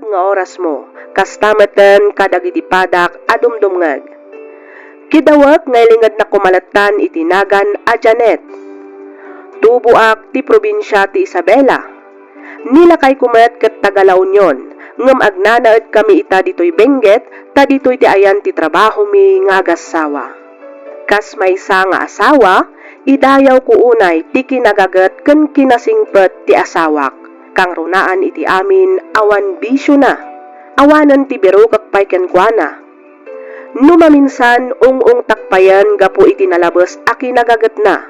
bulag nga oras mo, kastamatan kadagiti padak adumdumngag. Kidawak nga ilingad na kumalatan itinagan a Janet. Tubuak ti probinsya ti Isabela. Nilakay kumet ket Tagala Union, ngem agnanaet kami ita ditoy Benguet, ta ditoy ti ayan ti trabaho mi nga agassawa. Kas maysa nga asawa, idayaw ko unay ti kinagagat ken kinasingpet ti asawak. Kang runaan iti amin awan bisyo na. Awanan ti biro kak pay kenkwana. Numaminsan ung takpayan gapo iti nalabes a kinagagat na.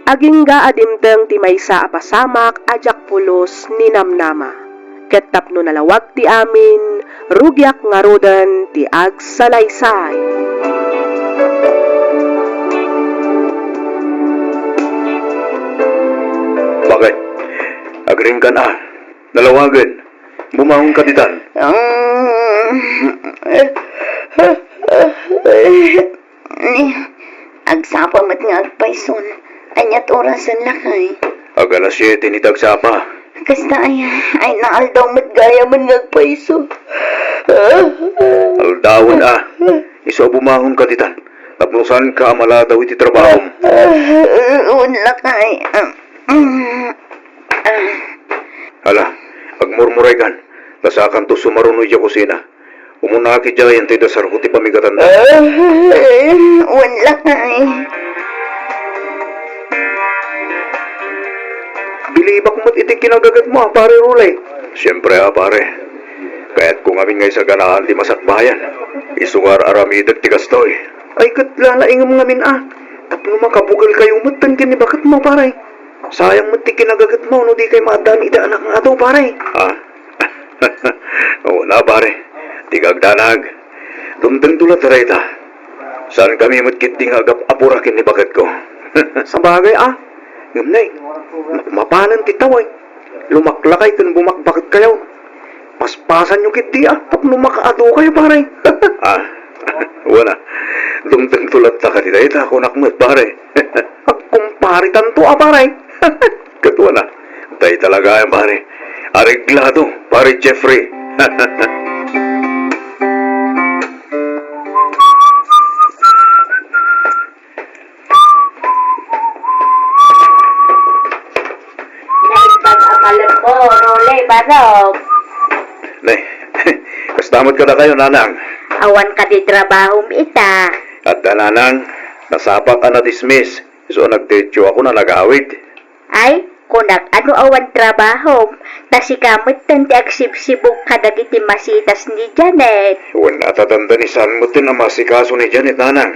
Aging ga adimteng ti maysa a pasamak ajak pulos ni namnama. Ket tapno nalawag ti amin, rugyak nga rodan ti agsalaysay. Bakit? Agring ka na. Nalawagan. Bumahong ka ditan. Agsapa mat nga agpayson. Anyat orasan lakay. Agalas 7 ni tagsapa. Kasta ay naaldaw mat gaya man nga agpayso. Aldawon Iso bumahong ka ditan. Tapnusan ka amala daw iti trabaho. Lakay. Hala, agmurmuray kan. Tasakan to sumarunoy siya kusina. Umunaki dyan yan tayo dasar ko ti pamigatan na. Lakay. Bilibak mo't itik kinagagat mo, pare Rulay. Siyempre, pare. Kaya't kung aming ngay sa ganahan di masakbayan, isugar aramidag tigastoy. Ay, katlalaingam ngamin Tapno makabugal kayo mo't tangkin ni bakat mo, pare. Sayang mo't ti kinagagat mo, no di kay maadami ida anak nga to, pare. Oo na, pare. Tigagdanag. Tumtang tulat reta. Saan kami mo't kiting agap apurakin ni bakat ko? Sa bagay, Ngamnay, mapanan titaway. Lumaklakay kan bumakbakit kayo. Paspasan nyo kiti tapno makaado kayo, pare. Wala. Dumtang tulat ta kanila ita ako nakmet, pare. Kumpari tanto, pare. Katwala. Tay talaga yan, pare. Areglado, pare Jeffrey. Barog. Nay, kastamot ka na kayo, nanang. Awan ka di trabaho ita. At nanang, nasapak ka na dismiss. So nagtityo ako na nag-awid. Ay, kunak ano awan trabaho. Tasikamot tanti agsibsibok kadagiti masitas ni Janet. Wala tatandanisan mo tin na masikaso ni Janet, nanang.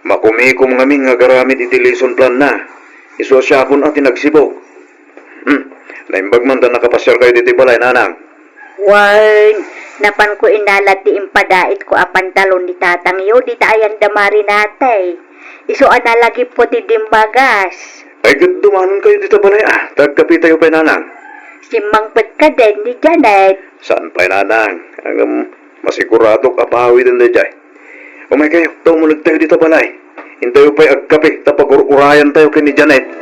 Makumikom ngami nga garamit iti lesson plan na. Iso siya akong atin nagsibok. Naimbag man ta nakapasyal kayo diti balay, nanang. Wag, napan ko inalat di impadait ko apantalon ni tatang yo, di taayan damari natay. Iso analagi po ti dimbagas. Ay, dumanon kayo dito balay, tagkapi tayo pa, nanang. Simangpet ka din ni Janet. Saan pa, nanang? Ang masigurado ka pahawi din na dyan. Umay kayo, tumulag tayo dito balay. Hintayo pa'y agkapi, tapag-urayan tayo kay ni Janet.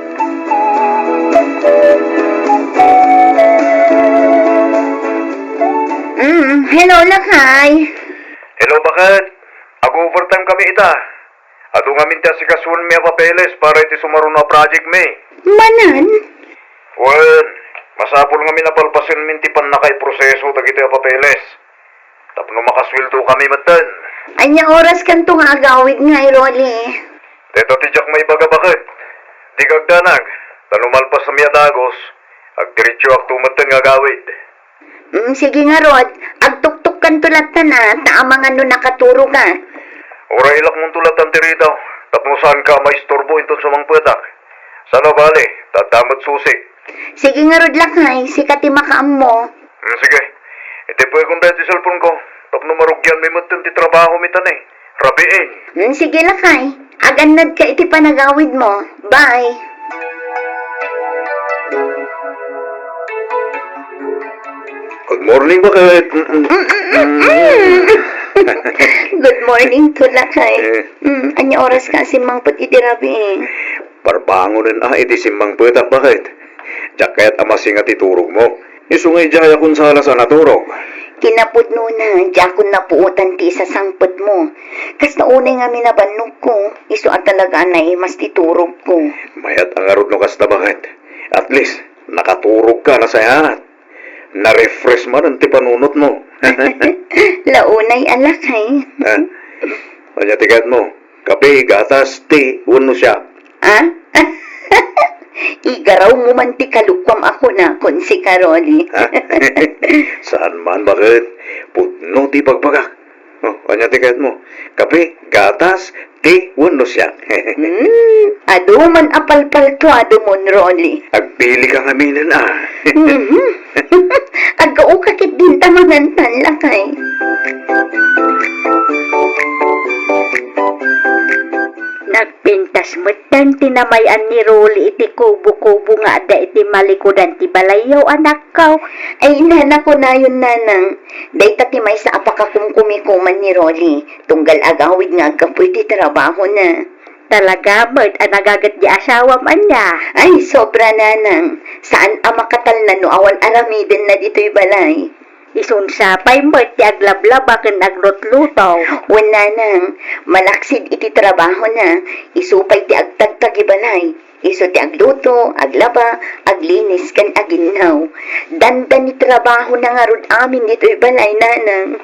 Hello, Lakay. Hello, bakit? Ag-overtime kami ita. Ado nga minti si kasun may papeles para iti sumaron na project may. Manan? Well, masapol nga minapalpasin minti pan na kay proseso dagiti papeles. Tapno makasweldo kami matan. Anya oras kanto nga agawid nga, Loli. Teto tijak may baga bakit? Di kagdanag. Tanumalpas sa miyadagos. Agdiretso ak tumatan nga gawid. Sige nga, Rod. Agtuktuk kan tulatan taamang ano nakaturo ka. Ora ilak mong tulatan tiritaw. Tapno saan ka maistorbo ito sa mga petak. Sana bale, tatamat susi. Sige nga, Rod, Lakay. Sikati makaam mo. Sige. Iti po kung dahil ti cellphone ko. Tapno marugyan may matan ti trabaho mitan eh. Rabiin. Sige, Lakay. Aganad ka iti panagawid mo. Bye. Good morning, bakit? Good morning to Lakay. Anya oras ka si Mangput itirabi. Parbangonin iti simbang petak, bakit? Jaket amasing at iturog mo. Isungay jaya kung sala sa naturog. Kinapod no na, di ako napuutan ti sa sangpot mo. Kas naunay nga minabannog ko, iso at talaga na mas titurog ko. Mayat ang arod no kasta bakit. At least, nakaturog ka na sa yanat. Na-refresh man ang tipanunot mo. Launay alakay. Ha? Kanya tigat mo. Kape, gatas, tea, uno siya. Ah? Igaraw mo man ti kalukwam ako na kon si Karoli. Ha? Saan man bakit? Putno ti pagpagak. Kanya tigat mo. Kape, gatas, tea, uno siya. Ado man apalpal to ado mon, Rolly. Agpili ka kaminan Agao kakit din tamanan lakay. Nagpintas mo tan tinamayan ni Rolly iti kubo-kubo nga ada iti malikodan ti balayaw anak kaw. Ay nana ko na yun nanang. Day ti may sa apakakumkumikuman ni Rolly. Tunggal agawid nga agkapoy ti trabaho na. Talaga, Bert, nagagat di asawa man niya. Ay, sobra nanang. Saan amakatal na no awan aramidin na dito'y balay? Isun sapay, Bert, ti aglablaba kan aglutluto. Wala nang, malaksid iti trabaho na. Isupay ti agtagtagi balay. Iso ti agluto, aglaba, aglinis kan aginaw. Dandan ni trabaho na nga rod amin dito'y balay nanang.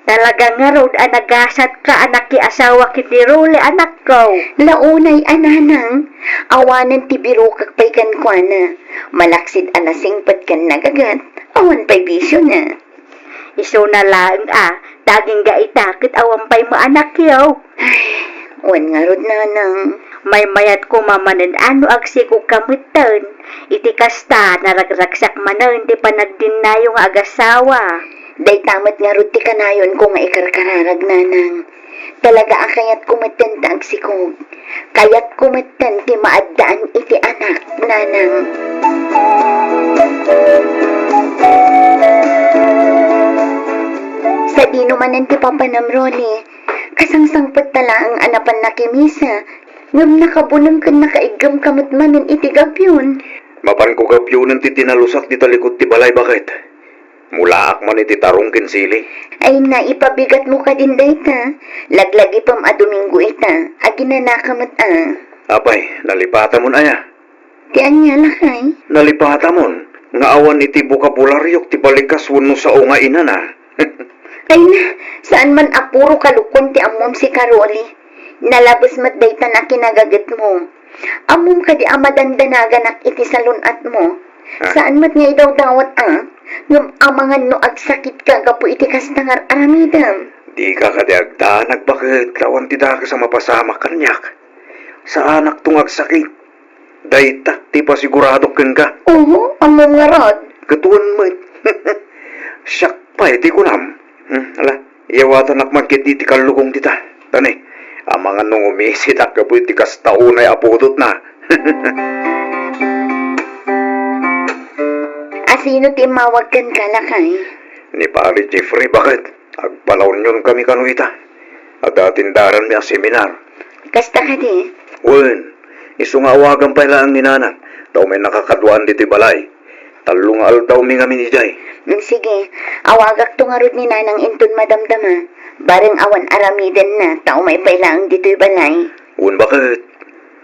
Talaga nga rod anagasat ka anak ki asawa kiti Rolly anak ko. Launay ananang, awanan ti biro kakpay kan kwa na. Malaksid anasingpat kan nagagat, awan pa'y bisyo na. Iso na lang daging gaitakit awan pa'y mo anak yaw. Ay, wan nga rod nanang. May mayat ko mamanan ano agsiku kamitan. Iti kasta naragragsak manan ti panagdinayong agasawa. Day tamat nga ruti kanayon ko nga ikarkararag nanang. Talaga ang kayat kumatan ta agsikog. Kayat kumatan ti maaddaan iti anak nanang. Sa dino manan ti papanam Rolly. Kasangsangpat tala ang anapan na kimisa. Ngam nakabunang kan nakaigam kamot manan iti gapyon. Mapan ko gapyunan ti tinalusak di talikod ti balay bakit? Mulaak man iti tarong kinsili. Ay na, ipabigat mo ka din dayta. Laglagi pam a Domingo ita. Aginanakamat Apay, nalipata mo na ya. Ti anya lakay. Nalipata mo. Nga awan iti bukabularyok ti balikas wano sa o nga ina na. Ay na, saan man apuro kalukon ti amom si Karoli. Nalabas mat dayta na kinagagat mo. Amom ka di amadandanagan iti salunat mo. Saan mat nga idaw dawat ngam amangan no agsakit ka gapo iti kastangar aramidam. Di ka kadiagdanag bakit lawan ti daka sa mapasama kanyak. Sa anak tong agsakit. Dayta ti pasigurado ken ka. Oo, amom nga rod. Katuan mo. Siyak pa iti kunam. Ala, iyawatan ak magkit iti kalugong tita. Tani, amangan nung umisit ak gapo iti kastaunay apudot na. Asino ti mawag kan kalakay? Ni pare Jeffrey, bakit? Agpalaon yun kami kanuita. At atindaran mi ang seminar. Kasta ka di? Wen, iso nga awagan pa ilang ninanan. Daw may nakakaduan dito balay. Talong aldaw mi nga minijay. Sige, awagak to nga rod ni nanang inton madamdama. Bareng awan aramiden na, tao may pailang dito'y balay. Wen, bakit?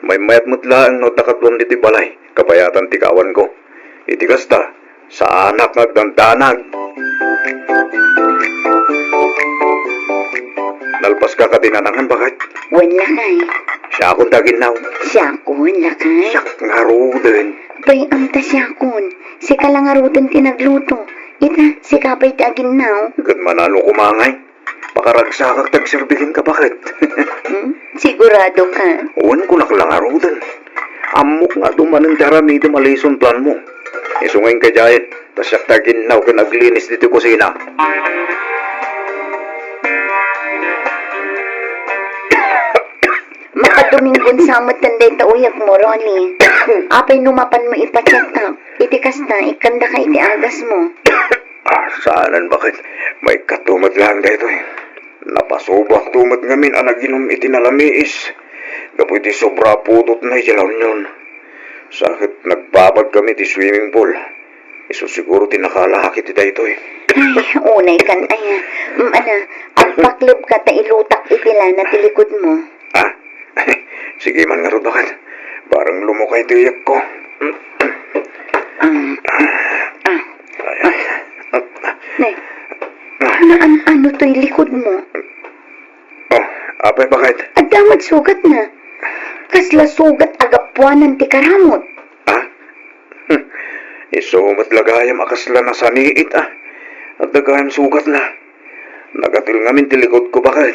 May mayat mutlaang no nakatuan dito'y balay. Kapayatan tikawan ko. Iti kasta. Sa anak nagdandanag. Nalpas ka katinanangan bakit? Wan lakay. Siya akong taginaw. Siyakon lakay. Siyak nga ruden. Bay amta siyakon. Si kalangarutan tinagluto. Ita, si kapay taginaw. Agad manalo kumangay. Pakaragsakag tagserbihin ka bakit? Sigurado ka. Uwan ko naklangarutan. Amok nga dumanang darami di malison plan mo. Isungayin ka dyan, tasyak taginaw ka naglinis dito kusina. Makadumingon sa matanday tauyag mo, Ronnie. Apay numapan mo ipatsatak. Itikas na, ikanda ka iti agas mo. Saanan bakit? May katumat lang dito eh. Napasubak tumat ngamin ang naginom iti nalamiis. Gapo iti sobra putot na ikilaw nyon. Sakit nagbabag kami ti swimming pool. Iso siguro tinakalaki ti dayto eh. Ay, unay kan ay, agpaklob ka ta ilutak itila na tilikod mo. Ah, sige man nga ro bakit. Parang lumukay tiyak ko. Ne, ano to'y likod mo? Oh, apay bakit? At damat sugat na. Kasla sugat agapuanan ti karamot. Ah? Iso matlagayam akasla na saniit ah. At nagayam sugat na. Nagatil ngamin tilikod ko bakit?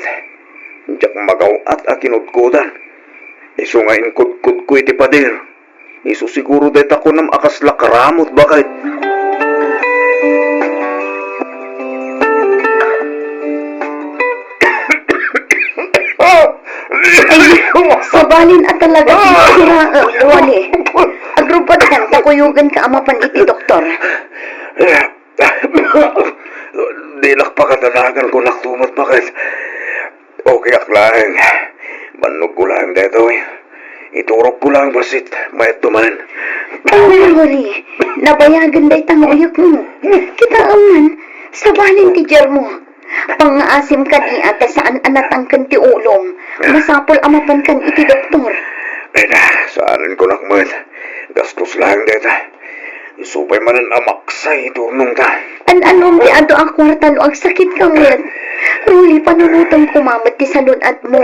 Diyak magaw at akinudkudan. Iso nga inkudkud ko iti pader. Iso siguro deta ko nam akasla karamot bakit? Sabalin at talaga sira wali. Agrupad kan takuyugan ka amapan iti doktor. Dilak pa katanagan ko naktumot bakit? Okay aklang. Manog ko lang dito eh. Iturok ko lang basit. Mayat tuman. Wali, nabayagan day tang uyok mo. Kita aman, sabalin ti jar mo. Pangaasim ka di ate saan anatangkan ti ulong. Masapol amapan kan iti doktor. Ay na, saanin ko nakman. Gastos lang dito. Isupay man ang amaksay tunong ta. Anom di ato ang kwarta no ang sakit ka mo. Ruli, panunutang kumamat ti salunat mo.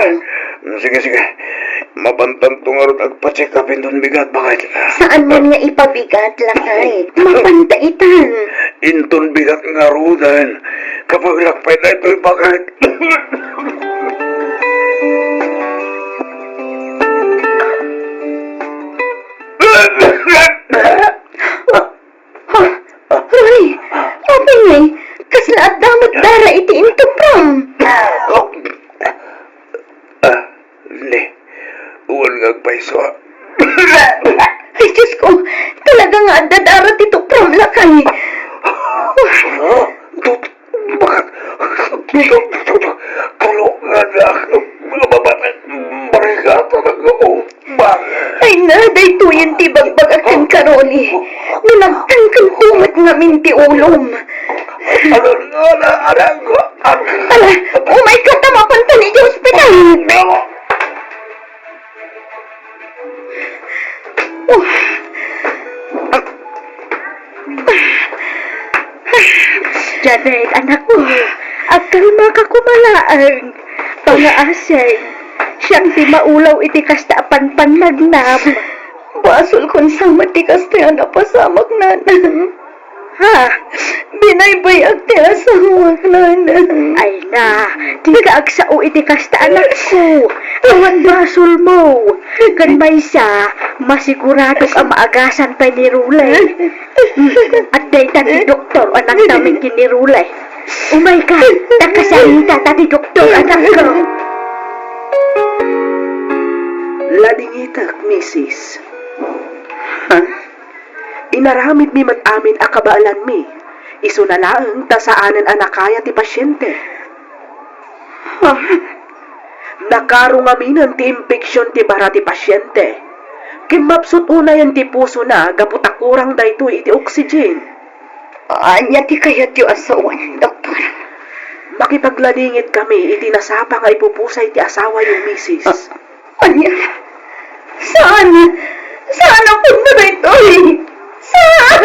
Sige. Mabantang tungarot agpa-check upin doon bigat bakit? Saan mo nga ipabigat lakay? Mapantaitan. Inton bigat nga rudan. Kapag lakpay na ito'y bakit? Ruli, apa ngay? Kasla at damat dara iti intupram. Hindi. Uwan ngagpaiso. Ay, Diyos ko, talaga nga at dadara tito pram lakay. Bakit? Tulungan na ako. Mababatan. Marigata na ako. Ay na, day tuyan ti bagbag akan karoli. Nunagtan kan tumat nga minti ulom. Ala ko. Ala, umay ka tamapan pa ni hospital. Janet, anak ko, agkalma ka kumalaan. Pangaasay, siyang di maulaw iti kasta pannagnam. Basol kon sama ti kasta napasamak nanang. Ha? Binaybayag ti asawak nanang. Ay na, di ka agsao iti kasta anak ko. Awan basol mo. Kan may sa, masigurado ka maagasan pa ni Rulay. At daytan ni doktor anak namin kinirulay. Umay ka, nakasalita ta ni doktor anak ko. Ladingitak, Mrs. Ha? Inaramid mi mat-amin akabaalan mi. Isu na laang tasaanan anakaya ti pasyente. Ha? Nakarungaminan ti impeksyon ti bara ti pasyente. Kimapsut unayan ti puso na gaputakurang daytoy iti oxygen. Anya ti kayat yu asawan, doktor. Makipagladingit kami iti nasapa nga ipupusay ti asawa yung misis. Anya? Saan? Saan ako na daytoy? Saan?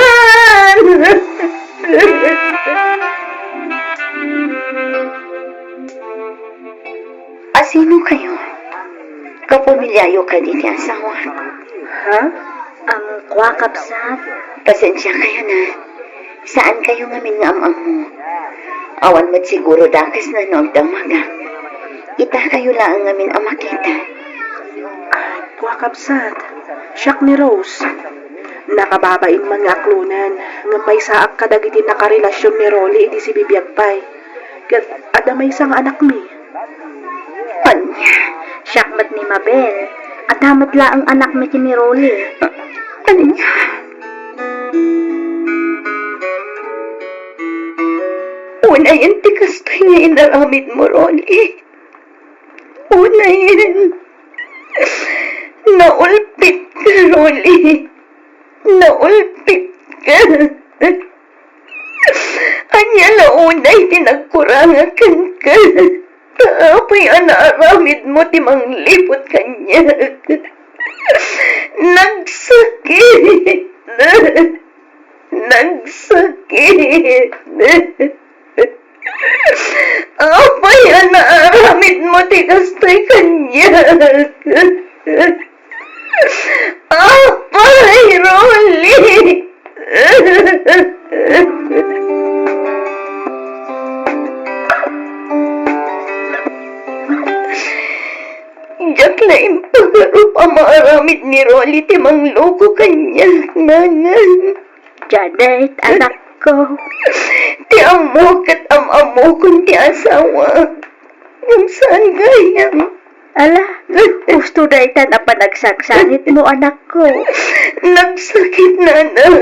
Asino kayo? Kapamilyayo ka din yung asawa. Ha? Kwa kapsat. Pasensya kayo na. Saan kayo ngamin nga amam mo? Awan mo't siguro dakas na noong damaga. Ita kayo lang ngamin ang makita. Wakabsat, siyak ni Rose. Nakababain man nga aklunan, nga may saak kadagiti nakarelasyon ni Rolly iti si Bibiyagpay. Kat ada may isang anak mi. Anya? Syakmat ni Mabel. At damat la ang anak mi ni Rolly. Anya? Unayan ti kastoy nga inaramid mo, Rolly. Unayan. Naulpit ka, Rolly. Naulpit ka. Anya launay tinagkurangakan ka. Taapay anaaramid mo timang lipot kanya. Nagsakit. Nagsakit. Apay anaaramid mo tikastay kanya. Apay, Rolly. Diyak na impagarup ang maaramid ni Rolly timang loko kanya, nanan. Janet, anak ko. Ti amo kat am-amo kung ti asawa. Yung saan gayang? Ala, gusto na ita na panagsaksangit mo, anak ko. Nagsakit na nang.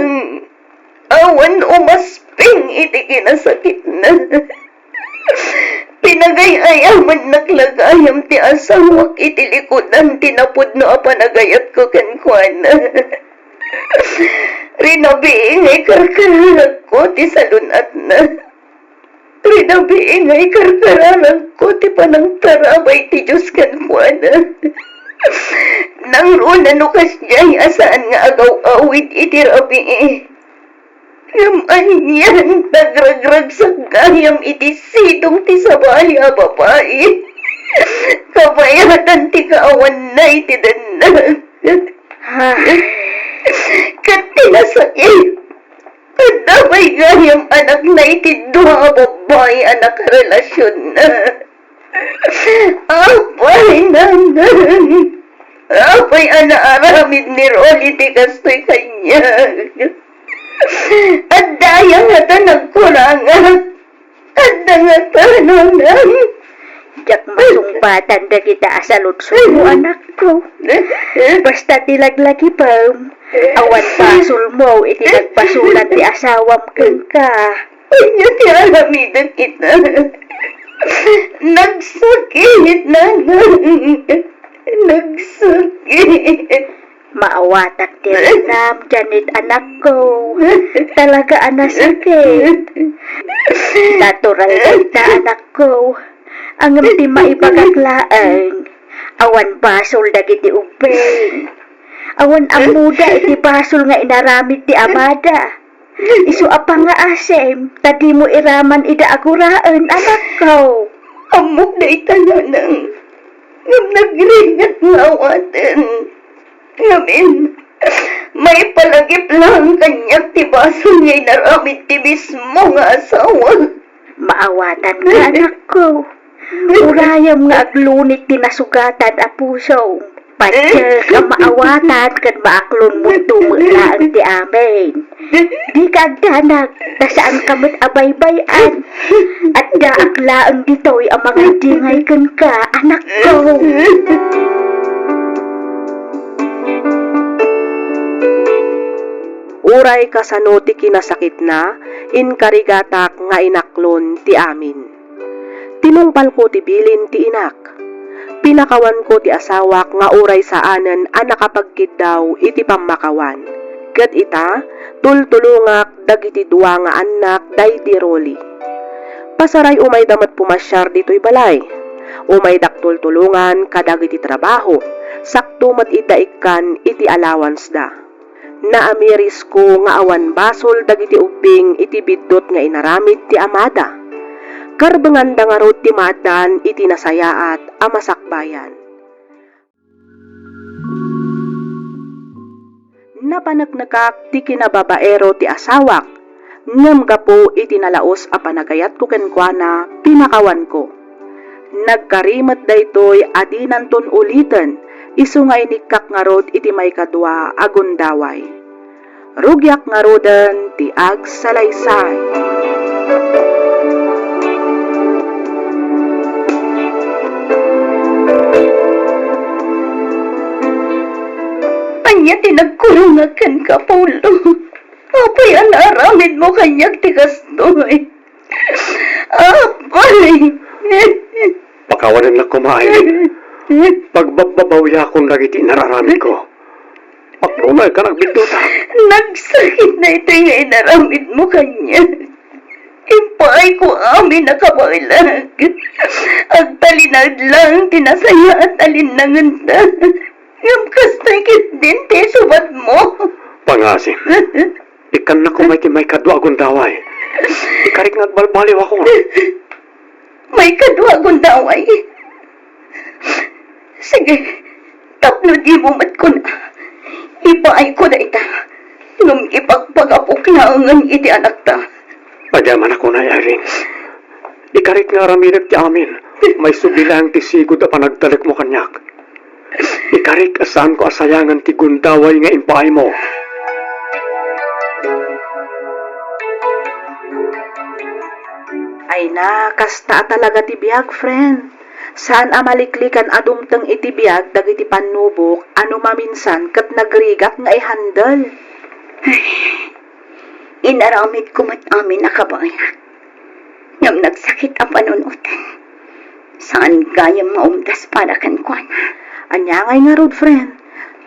Awan umasping iti kinasakit na. Pinagay-ayaman naglagayam ti asawak iti likodan tinapod no apanagayat ko kankwana. Rinabiingay karkararag ko ti salunat na. Rinabiingay karkararag ko ti panang tarabay ti Diyos kankwana. Nang runa no kasyay asaan nga agaw-awid iti rabi Yaman yan, nagragrag sa gayam iti sidong ti sabali a babae. Kabayatan ti kaawan na iti danag. Kat tinasakit. At damay gayam anak na iti duha a babae anak relasyon na. Apay nanan. Apay anaaramid ni Rolly ti kastoy kanya. At daya nga ta nagkurangan. At nga ta nanan. Jak masumpatan da kita asalutsun mo, anak ko. Basta tilaglagi pa. Awan pasul mo, iti nagpasulat ti asawam kang ka. Anya ti alamidan kita. Nagsakit nanan. Nagsakit. Maawatak ti Renam, Janet, anak ko. Talaga anasakit. Natural kita, anak ko. Ang ti maipagaglaang. Awan basol dagiti ubeng. Awan amuda iti basol nga inaramid ti amada. Isu apa nga asem, tadi mo iraman ida aguraan, anak ko. Amok na itananang. Ngam nagringat nga awaten. Ngamin, may palagip lang kanyak ti basol nga inaramid ti mismo nga asawa. Maawatan ka, anak ko. Urayam nga aglunit ti nasugatan a puso. Patya ka maawatan kan maaklon mo tumula ang ti amin. Di ka agdanag, nasaan kamot abaybayan. At daaklaan dito'y ang mga dingay kan ka, anak ko. Uray kasano ti kinasakit na, inkarigatak nga inaklon ti amin. Tinungpal ko ti bilin ti inak. Pinakawan ko ti asawak nga uray saanen a nakapagkid daw iti pamakawan. Ket ita, tultulungak dagiti duwa nga anak daydi Rolly. Pasaray umay damat pumasyar dito'y balay. Umay daktultulungan kadagiti trabaho, sakto mat idaikan iti allowance da. Naamiris ko nga awan basol dagiti ubing iti biddot nga inaramid ti amada. Karbengan da nga rod ti maadan iti nasayaat a masakbayan. Napanagnagak ti kinababaero ti asawak. Ngem gapo iti nalaos a panagayat ko kenkwana pinakawan ko. Nagkarimat daytoy adinanton uliten. Isu nga inikak nga rod iti may kadwa agundaway. Rugyak nga roden ti agsalaysay. Anya tinagkurungakan ka, Paulo. Apay anaramid mo kanyak ti kastoy. Apay. Pakawanan na kumain. Pagbabawya akong dagiti nararamid ko. Paknunay ka nagbinduta. Nagsakit na ito nga inaramid mo kanya. Impay ko amin nakabalag. Ang talinag lang, tinasaya at alinangan ta. Yung kastakit din, te, subat mo. Pangasim. Ikan na kumay ti may kadwa gundaway. Ikarik nagbalbaliw ako. May kadwa gundaway. Sige, tapno di mo mat ko na. Ipaay ko na ita. Nung ipagpagapok na ang iti anak ta. Padyaman ako na, Irene. Ikarit nga raminag ti amin. May subilang ti sigod na panagtalik mo kanyak. Ikarit asan ko asayangan ti gundaway nga impay mo. Ay na, kasta talaga ti biyag, friend. Saan amaliklikan adumteng iti biyag dagiti panubok, ano maminsan kat nagrigak nga ihandal. Inaramid ko mat amin nakabayan. Ngam nagsakit ang panunutan. Saan gayang maumdas para kan kuan? Anya ngay nga rod, friend.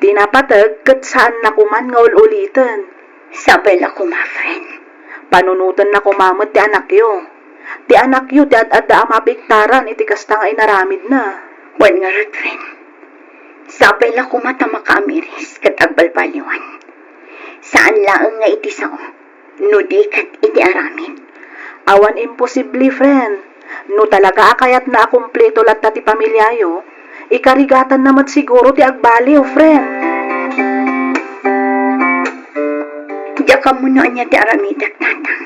Di napatag kat saan nakuman nga ulitan. Sabay la ko, ma friend. Panunutan na kumamot ti anak yo. Ti anak yo, ti ad-adda mapiktaran, iti kasta nga inaramid na. Wan nga rod, friend. Sabay la ko mata makaamiris kat agbalbaliwan. Saan laang nga iti sao? Nudikat iti aramid. Awan imposible, friend. No talaga akayat na akumpleto latta ti pamilyayo, ikarigatan naman siguro ti agbaliw, friend. Diya ka muna niya ti aramidak tatang.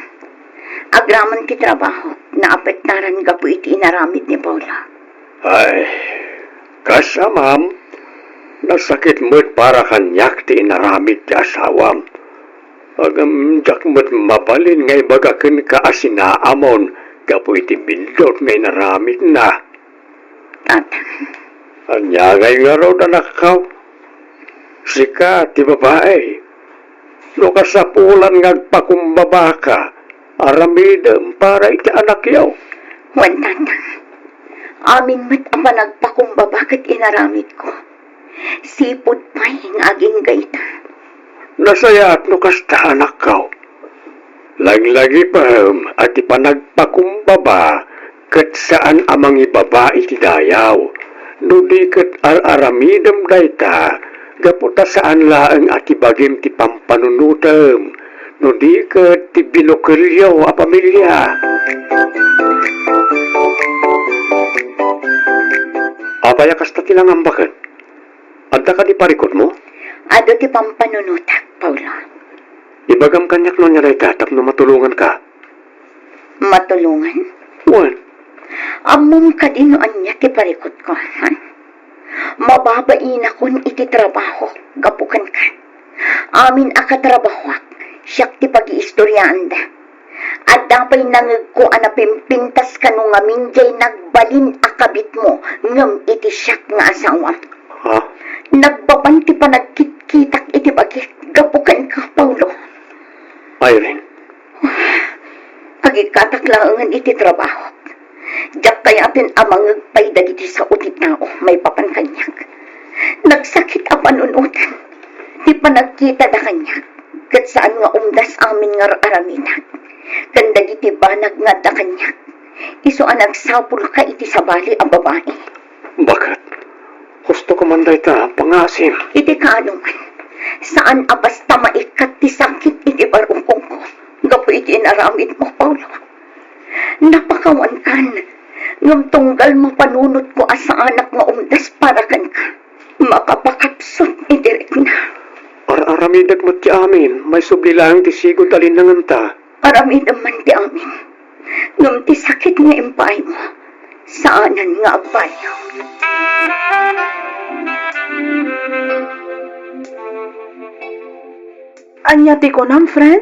Agraman ti trabaho na apektaran ka po iti inaramid ni Paula. Ay, kasa ma'am, nasakit mo't para kanyak ti inaramid ti asawam. Agamjak mo't mapalin ngay bagakin ka asinaamon, kapo iti bindot ngay naramid na. Tatang, Anyagay nga raw na nakakaw. Sika, ti babae. No kasapulan ngagpakumbaba ka, aramidem para iti anak yaw. wan tatang. Amin mat ama nagpakumbaba kat inaramid ko. Sipod pa'y nga aging gaita. Nasayat no kasta anak kaw. Lagi-lagi pa at ipanagpakumbaba kat saan amang ibaba iti dayaw. No di kat aramidem dayta, gaputa saan laeng at ibagim ti pampanunutem. No di kat ti binukilyo a pamilya. Apaya kasta tilang ambakan. Anta ka di parikot mo? Ado ti pampanunutak, Paula. Ibagam kanyak no niya dayta tapno matulungan ka. Matulungan? Wan. Amom ka dinuan niya ti parikot ko, ha? Mababain akon iti trabaho, gapukan ka. Amin akatrabahwak, siyak ti pag-iistoryaan da. At dapay nangag ko anapimpintas ka nung amin jay nagbalin akabit mo, ngam iti siyak nga asawam. Ha? Nagbabanti pa nagkitkitak iti bagit, gapukan ka, Paulo. Irene. Agikataklaangan iti trabaho. Diyak kayatin amang agpay dagiti sa utit tao, may papankanyak. Nagsakit ang panunutan. Di pa nagkita da kanyak. Kat saan nga umdas amin nga araminan. Kan dagiti banag nga da kanyak. Iso ang nagsapul ka iti sabali ang babae. Bakit? Gusto ko man dayta, pangasim. Iti kaanuman. Saan abasta maikat ti sakit iti barungkong ko. Gapo iti inaramid mo, Paulo. Napakawan kan. Ngam tunggal mo panunot ko asa anak nga umdas para kan ka. Makapakapsot idirek na. Aramidag mo ti amin, may subli lang ti sigod alinangan ta. Aramid naman ti amin. Ngam ti sakit nga impay mo. Saanan nga agbayo. Anya ti ko nam, friend?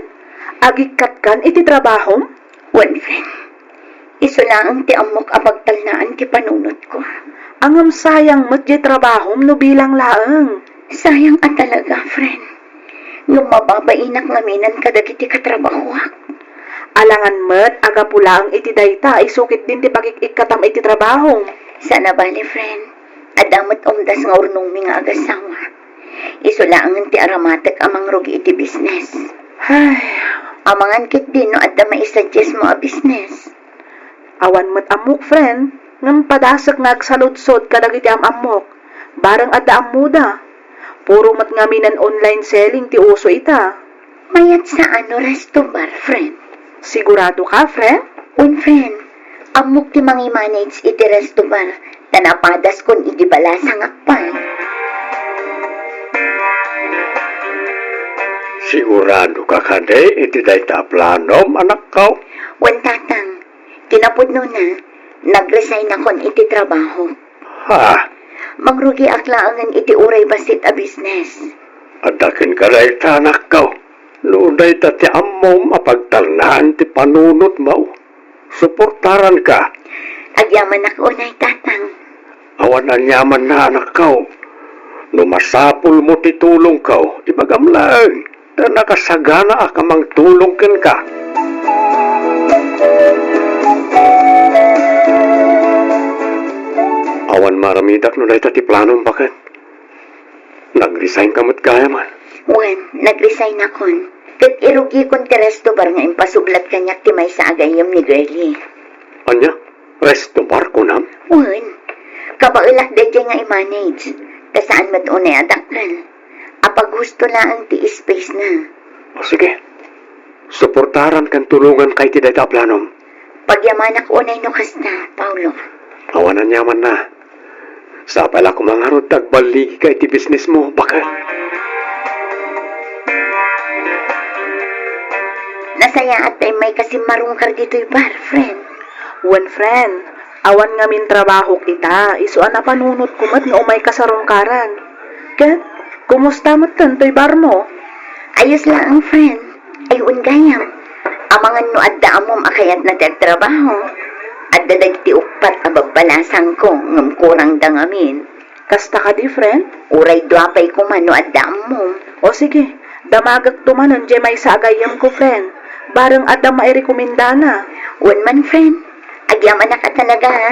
Agikat kan iti trabaho? Wan, friend. Iso lang ti amok abagtalnaan ti panunot ko. Angam sayang mo't di trabaho no bilang laeng. Sayang at talaga, friend. Ngam mababainak ngaminan kadagiti katrabahoak. Alangan mo't aga pulang iti dayta, isukit din ti pagikikatam iti trabaho. Sana bali, friend. Adamat umdas nga urnong mga agasawa. Isulaangan ti aramatek amang rugi iti business. Ay, Amangan kit din no adda maisuggest mo a business. awan mo't amok, friend. Ngam padasak nagsaludsod kadagiti amok. Barang adda amuda. Puro mat ngaminan online selling ti uso ita. Mayat sa ano resto bar, friend? Sigurado ka, friend? Un friend, amok ti mangi-manage iti resto bar. Tanapadas kon iti balasang akpay. Sigurado ka kade, iti dayta planom, anak ko. Wan tatang, tinapod no na, nag-resign akon iti trabaho. Ha? Magrugi aklaangan iti uray basit a business. Adakin ka dayta, anak ko. Noon dayta ti amom, mapagtalnaan ti panunot mo. Suportaran ka. Agyaman ako unay tatang. Awan ang yaman na, anak ko. Numasapul mo ti tulong ko, ibagam lang. Na nakasagana akamang tulong ken ka. Awan maramidak no dayta ti planom bakit? Nag-resign ka mo't kaya man. Wan, nag-resign akon. Kat irugi kon ti resto bar nga impasublat kanyak ti may sa agayam ni girlie. Anya? Resto bar ko nam? Wan, kabaulak dadya nga i-manage. Kasaan mat unay adakal. Apag gusto na ang ti space na. O sige. Suportaran kan tulungan kay ti dayta planom. Pagyamanak unay no kasta, Paulo. Awan ang yaman na. Sa pala kumangarot tagbaligi kay ti business mo, bakit? Nasaya at ay may kasimarungkar dito'y bar, friend. Wan, friend. Awan ngamin trabaho kita. Isuan na panunot kumat nga umay kasarungkaran. Kat, kumusta mo tantoy bar mo? Ayos lang ang friend. Ayun gayam. Amangan no adda amom akayat na tagtrabaho. Adda dagiti ukpat abagbalasang ko ngam kurang dangamin. Kasta ka di, friend? Uray duapay ko man no adda amom. O sige, damagag tumanon jay may sa agayam ko, friend. Barang adda mairekomenda na. Wan man friend. Agyaman na ka talaga ha.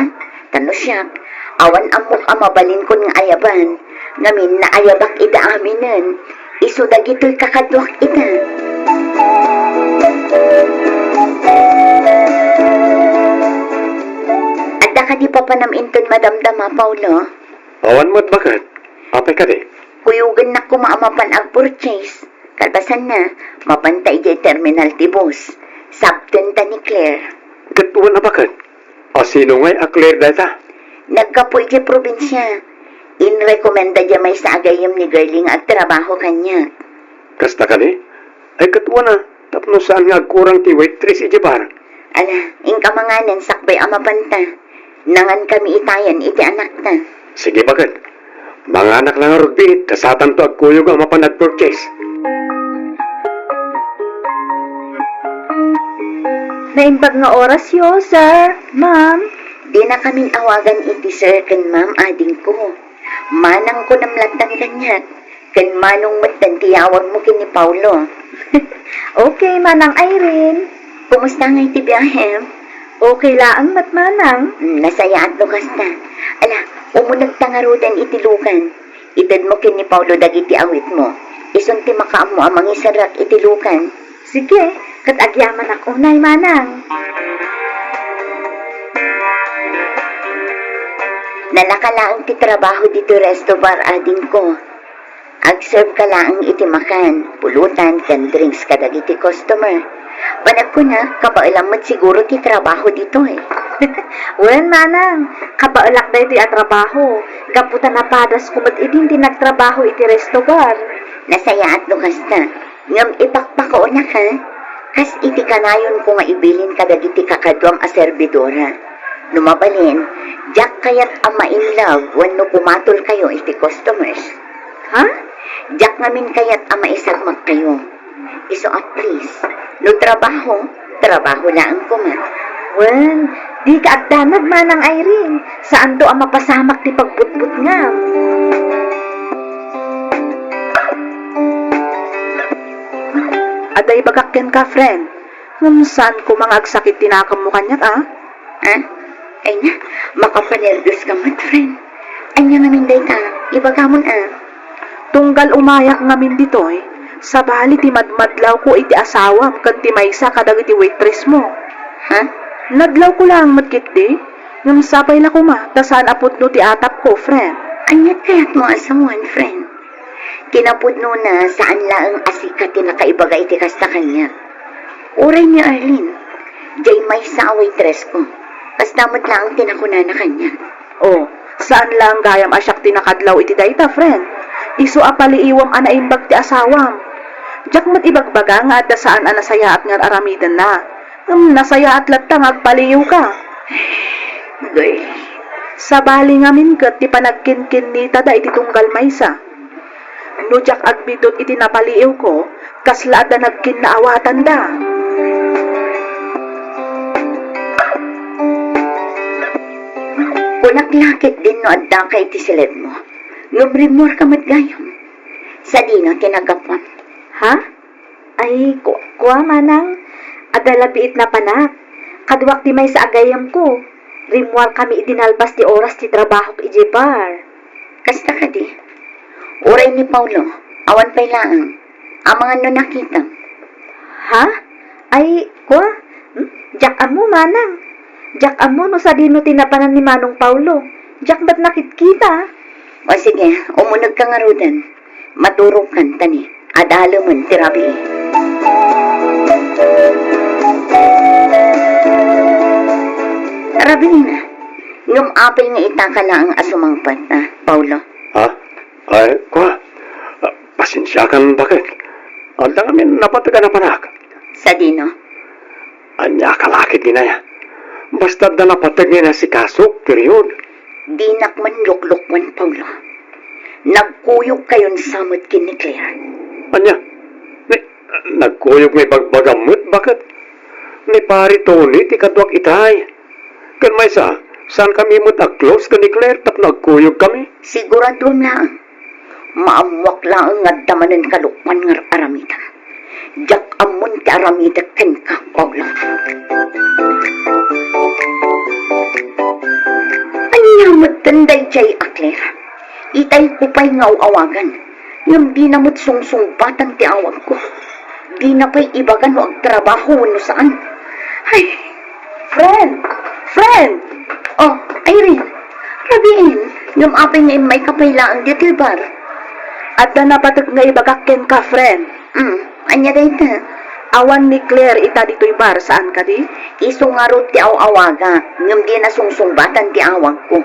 Tano siya. Awan amok amabalin ko ng ayaban. Ngamin na ayabak ita aminan. Isudag ito'y kakadwak ita. Adda ka di pa panaminton madamdama, Paulo. Awan mo't bakit? Apay ka di? Kuyugan na ko maamapan ang purchase. Kalbasan na, mapantay di terminal ti boss. Sabten ta ni Claire. Katuan na bakit? O sino nga'y akler data? Nagkapoy di probinsya. Inrekomenda di may sa agayam ni girling at trabaho kanya. Kasta ka ni? Ay katuan na. Tapno saan nga kurang ti waitress iti bar? Ala, ingkamanganan sakbay amapanta. Nangan kami itayan iti anak na. Sige bakit? Mga anak lang rugbi, kasatan to agkuyog ang mapanag-purchase. Naimbag nga oras yo, sir. Ma'am. Di na kaming awagan iti sir kan ma'am ading ko. Manang ko namlatan kanyat. Kan manong matantiyawag mo kini Paulo. Okay, Manang Irene. Kumusta nga iti biyahe? Okay laang matmanang. Nasaya at lukas na. Ala, umunag tangarudan iti lukan. Itad mo kini Paulo dagiti awit mo. Isunti makaam mo amang isarak iti lukan. Sige, katagyaman ako unay, Manang. Nalakalaang ti trabaho dito resto bar ading ko. Ag-serve ka laang iti makan, pulutan, kan drinks kadag iti customer. Panag ko na, kapailang mo't siguro ti trabaho dito eh. Wen, Manang. Kapaulak na iti atrabaho. Gaputa na padas kumat idin di nagtrabaho iti resto bar. Nasaya at lukas na. Ngam ipakpako na ka. Kas iti kanayon ko nga ibilin kadag iti kakadwam a servidora. Numabalin, jak kayat ama in love wano pumatol kayo iti customers. Ha? Jak ngamin kayat ama isagmag kayo. Iso at please, no trabaho lang ko man. Wen, di ka agdanag, Manang Irene. Saan to ang mapasamak ti pagbutbut nga? Aday bagakyan ka, friend. Ngam saan ko mga agsakit tinakam mo kanyat, ah? Ha? Ay na, makapanerdos ka mat, friend. Anya namin day ka, ibagamon ah. Tunggal umayak ngamin ditoy, sa bali ti madmadlaw ko iti asawam kan ti maysa kadag iti waitress mo. Ha? Nadlaw ko lang matkit di, ngam sapay la ko ma, tasaan apod no ti atap ko, friend. Anyat kaya't mo asamuan, friend. Kinapudno na saan laang asikat ti nakaibaga iti kasta kanya. Uray ni Arlene, jay may sa waitress ko. Kastamot lang tinakuna na kanya. Oh, saan lang gayam asyak tinakadlaw iti dayta, friend? Iso apaliiwam anaimbag ti asawam. Jak mat ibagbaga nga adda saan anasaya at nga aramidan na. Nasaya at latang agpaliw ka. Girl, Sa bali ngamin kat ti panagkinkin ni tada iti tunggal maysa. No jak agbidot iti napaliw ko, kasla da nagkinaawatan da. punaklakit din no adda kay iti silid mo. Ngumrimor ka matgayam. Sa dino tinagapon. Ha? Ay, kuwa manang. Agalapiit na panak. Kadwak di may sa agayam ko. Rimwar kami idinalpas ti oras ti trabaho iji bar. Kasta ka di. Uray ni Paulo, awan pa'y laang. Ang mga no nakita. Ha? Ay, kuwa? Jak amo manang. Jak amo no sa dino tinapanan ni Manong Paulo. Jak ba't nakitkita? O sige, umunag ka nga rudan. Maturong kan tani. Adalo mon tirabi. Rabi na. Ngam apay nga itaka lang ang asumangpat, Paulo. Ha? Ay, kwa. Pasensya kan bakit? Ang kami napataga na panak. Sa dino. Anya kalakit ginaya. Basta na napatag niya na si Kasok, period. Di nakman luklukman, Paulo. Nagkuyog kayon samot kin ni Claire. Anya? Nagkuyog may pagbagamot, bakit? Ni pari Tony, ti kadwak itay. Kan may saan kami mo close ka ni Claire, tap nagkuyog kami? Siguradon lang. Maamwak lang ang adamanan kalukman ng aramita. Jak amon ti aramita ken ka, Paulo. Anya matanday jay akler. Itay ko pa'y ngaw-awagan. Ngam di na mo't sungsungpatan ti awag ko. Di na pa'y ibagan o ang trabaho no saan. Ay, Friend! oh, Irene. Rabiin, ngam apay nga may kapailaan dito bar. At na napatag nga ibagakken ka, friend. Anya dayta. Awan ni Claire ita dito'y bar, saan ka di? Isungarot ti aw-awaga, ngam di na sungsungbatan ti awag ko.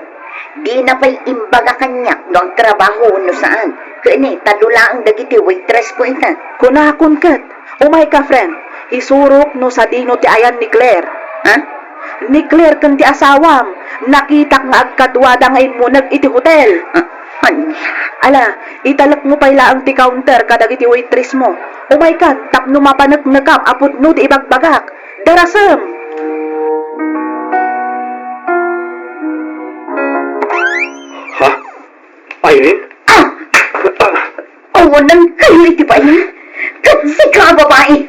Di na pa'y imbaga kanya no ang trabaho no saan. Kani, talula ang dagiti waitress ko ita. Kunakon kat. Umay ka, friend. Isurok no sa dino ti ayan ni Claire. Ha? Ni Claire kan ti asawam. Nakita nga agkadwada ngayon mo iti hotel. Anya? Ala, italak mo pala ang ti counter kadag iti waitress mo. Umay ka, tapno mapanag-nagam apod no ti ibagbagak. Darasam! Ha? Irene? Awanan kayo iti ba yan? Kasi ka, babae.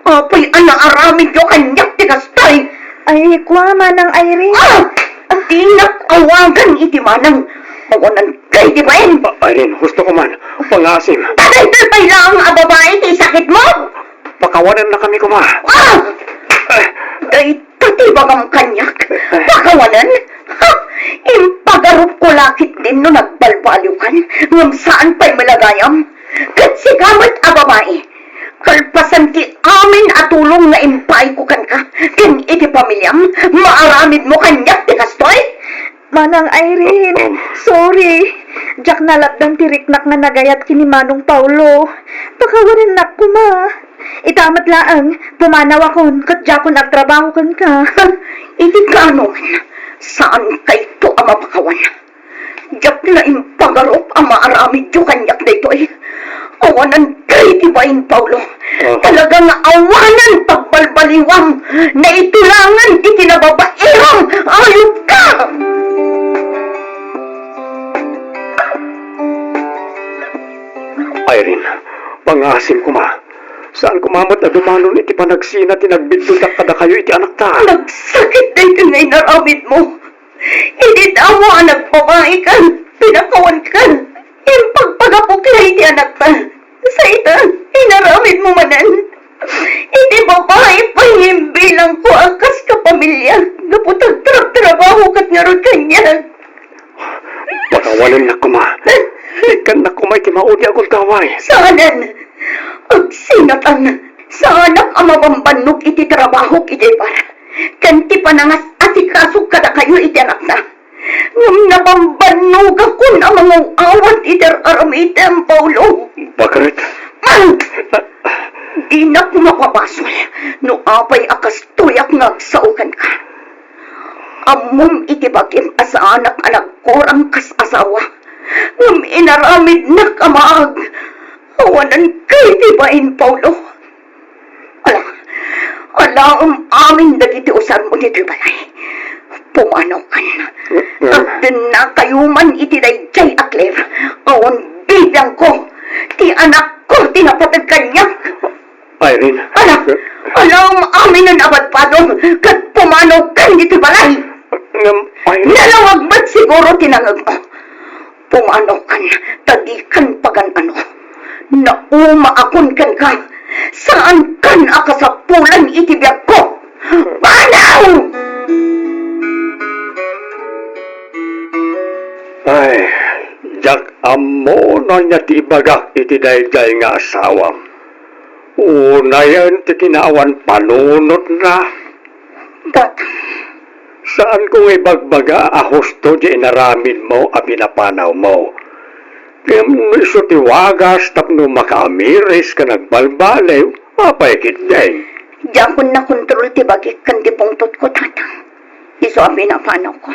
Apoy aramid yo kanyak ti kastay. Ay, kuwa manang Irene. Di awagan iti manang. Awanan kayo iti ba yan? Irene, gusto ko man. Pangasim. Tatay lang ang babae ti sakit mo. Pakawanan na kami kuma. Day tatiba kang kanyak. Pakawanan? Ha? Impagarup ko lakit din no nagbalbaliw kan. Ngam saan pa'y malagayam? Kasi kamat a babae. Kalpasan ti amin atulong na impay ko kan ka. Ken iti pamilyam, maaramid mo kanyak ti kastoy? Manang Irene, sorry. Jak nalapdan ti riknak nga nagayat kini Manong Paulo. Pakawarin na ko ma. Itamat laang, pumanaw akon, katjakon agtrabaho kan ka. Iti kano, saan kay to ang mapakawan? Jak na impagarup ang maaramid yo kanyak dito eh. Awanan kay tibayin, Paulo. Talagang awanan pagbalbaliwang na itulangan itinababairang ayop ka! Irene, pangasim ko ma. Saan kumamat na dumanon iti panagsina tinagbidtudak kada kayo iti anak ta? Nagsakit na ito na inaramid mo. Hindi na mo ang nagpamaikan, pinakawan kan. Yung pagapuklay ti anak ta. Sa ita, inaramid mo manan. Iti babae pahimbilang ko akas ka pamilya. Naputag trabaho kat nga ron kanya. Pagawalan na ko, ma. Ikan na ko may timaudi akong kaway. Saanan, agsinatan, saanak ang mabambannog iti trabaho iti para. Kanti panangas asikasok kada kayo iti anak na. Ngam nabambannog ako na mga awat iti aramite ang Paulo. Bakarit. Di na ko mapapasol, no apay akas tuyak nga agsaukan ka. Amom iti bagim asa anak kurang kas asawa. Ngam inaramid na kamaag. Awanan kay tibain, Paulo. Ala amin dagiti usar mo dito balay. Pumanaw ka na. Agdan na kayuman iti dayjay akler. Awan bidang ko. Ti anak ko tinapatag kanya. Irene. Alam amin ang abadpadong. Kat pumanaw ka dito balay. Irene. Nalawag ba't siguro tinangag mo? Pumanaw ka na. Tagikan pagan ano. Nauma akon kan ka. Saan kan akasapulan itibiyag ko? Panaw! Ay, jak amo na niya tibagak iti dayjay nga asawa. Una yan ti kinawan panunot na. Saan kung ibagbaga ahusto di inaramid mo a pinapanaw mo? Kaya iso tiwagas tapno makaamiris ka nagbalbalew, mapaikit din. Diyan ko na kontrol ti bagik kan ti pungtot ko tatang. Iso ang pinapanaw ko.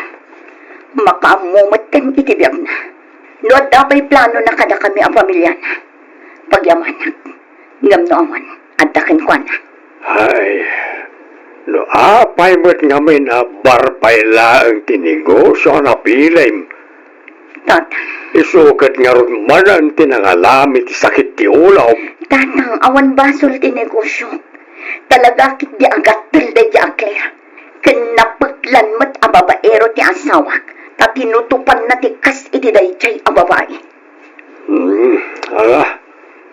Makamumot kan itibiyag na. No at dapay plano na kada kami ang pamilya na. Pagyamanak. Ngam no awan. At dakin ko na. Ay, no apay mo't nga may nabarpay laang tinegosyo na pilim. Tatang. Isukat nga ron manan tinangalamit sakit ti ulaw. Tatang, awan basol ti negosyo. Talaga kit di agatul da di akler. Kinapaglan mo't ababaero ti asawak. Ta tinutupan na ti kas iti dayjay ababae.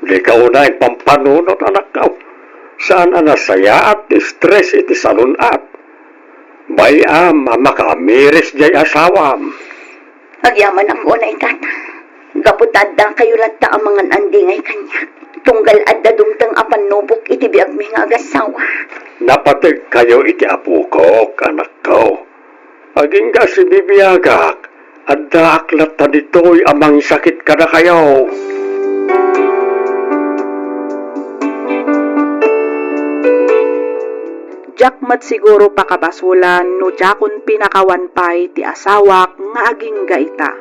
Di ka unay pampanunot anak ka. Saan nasaya at stress iti salunat. Bayam makamiris jay asawam. Agyaman ako na itata. Gaputada kayo lata ang mga andingay kanya. Tunggal adda dumtang apan nubok iti biag mi nga agasawa. Napatig kayo iti apo ko, anak ko. Aging ka si bibiyagak, adda aklat ta dito'y amang sakit ka na kayo. Jakmat siguro pakabasulan no jakon pinakawan pay ti asawak nga aging gaita.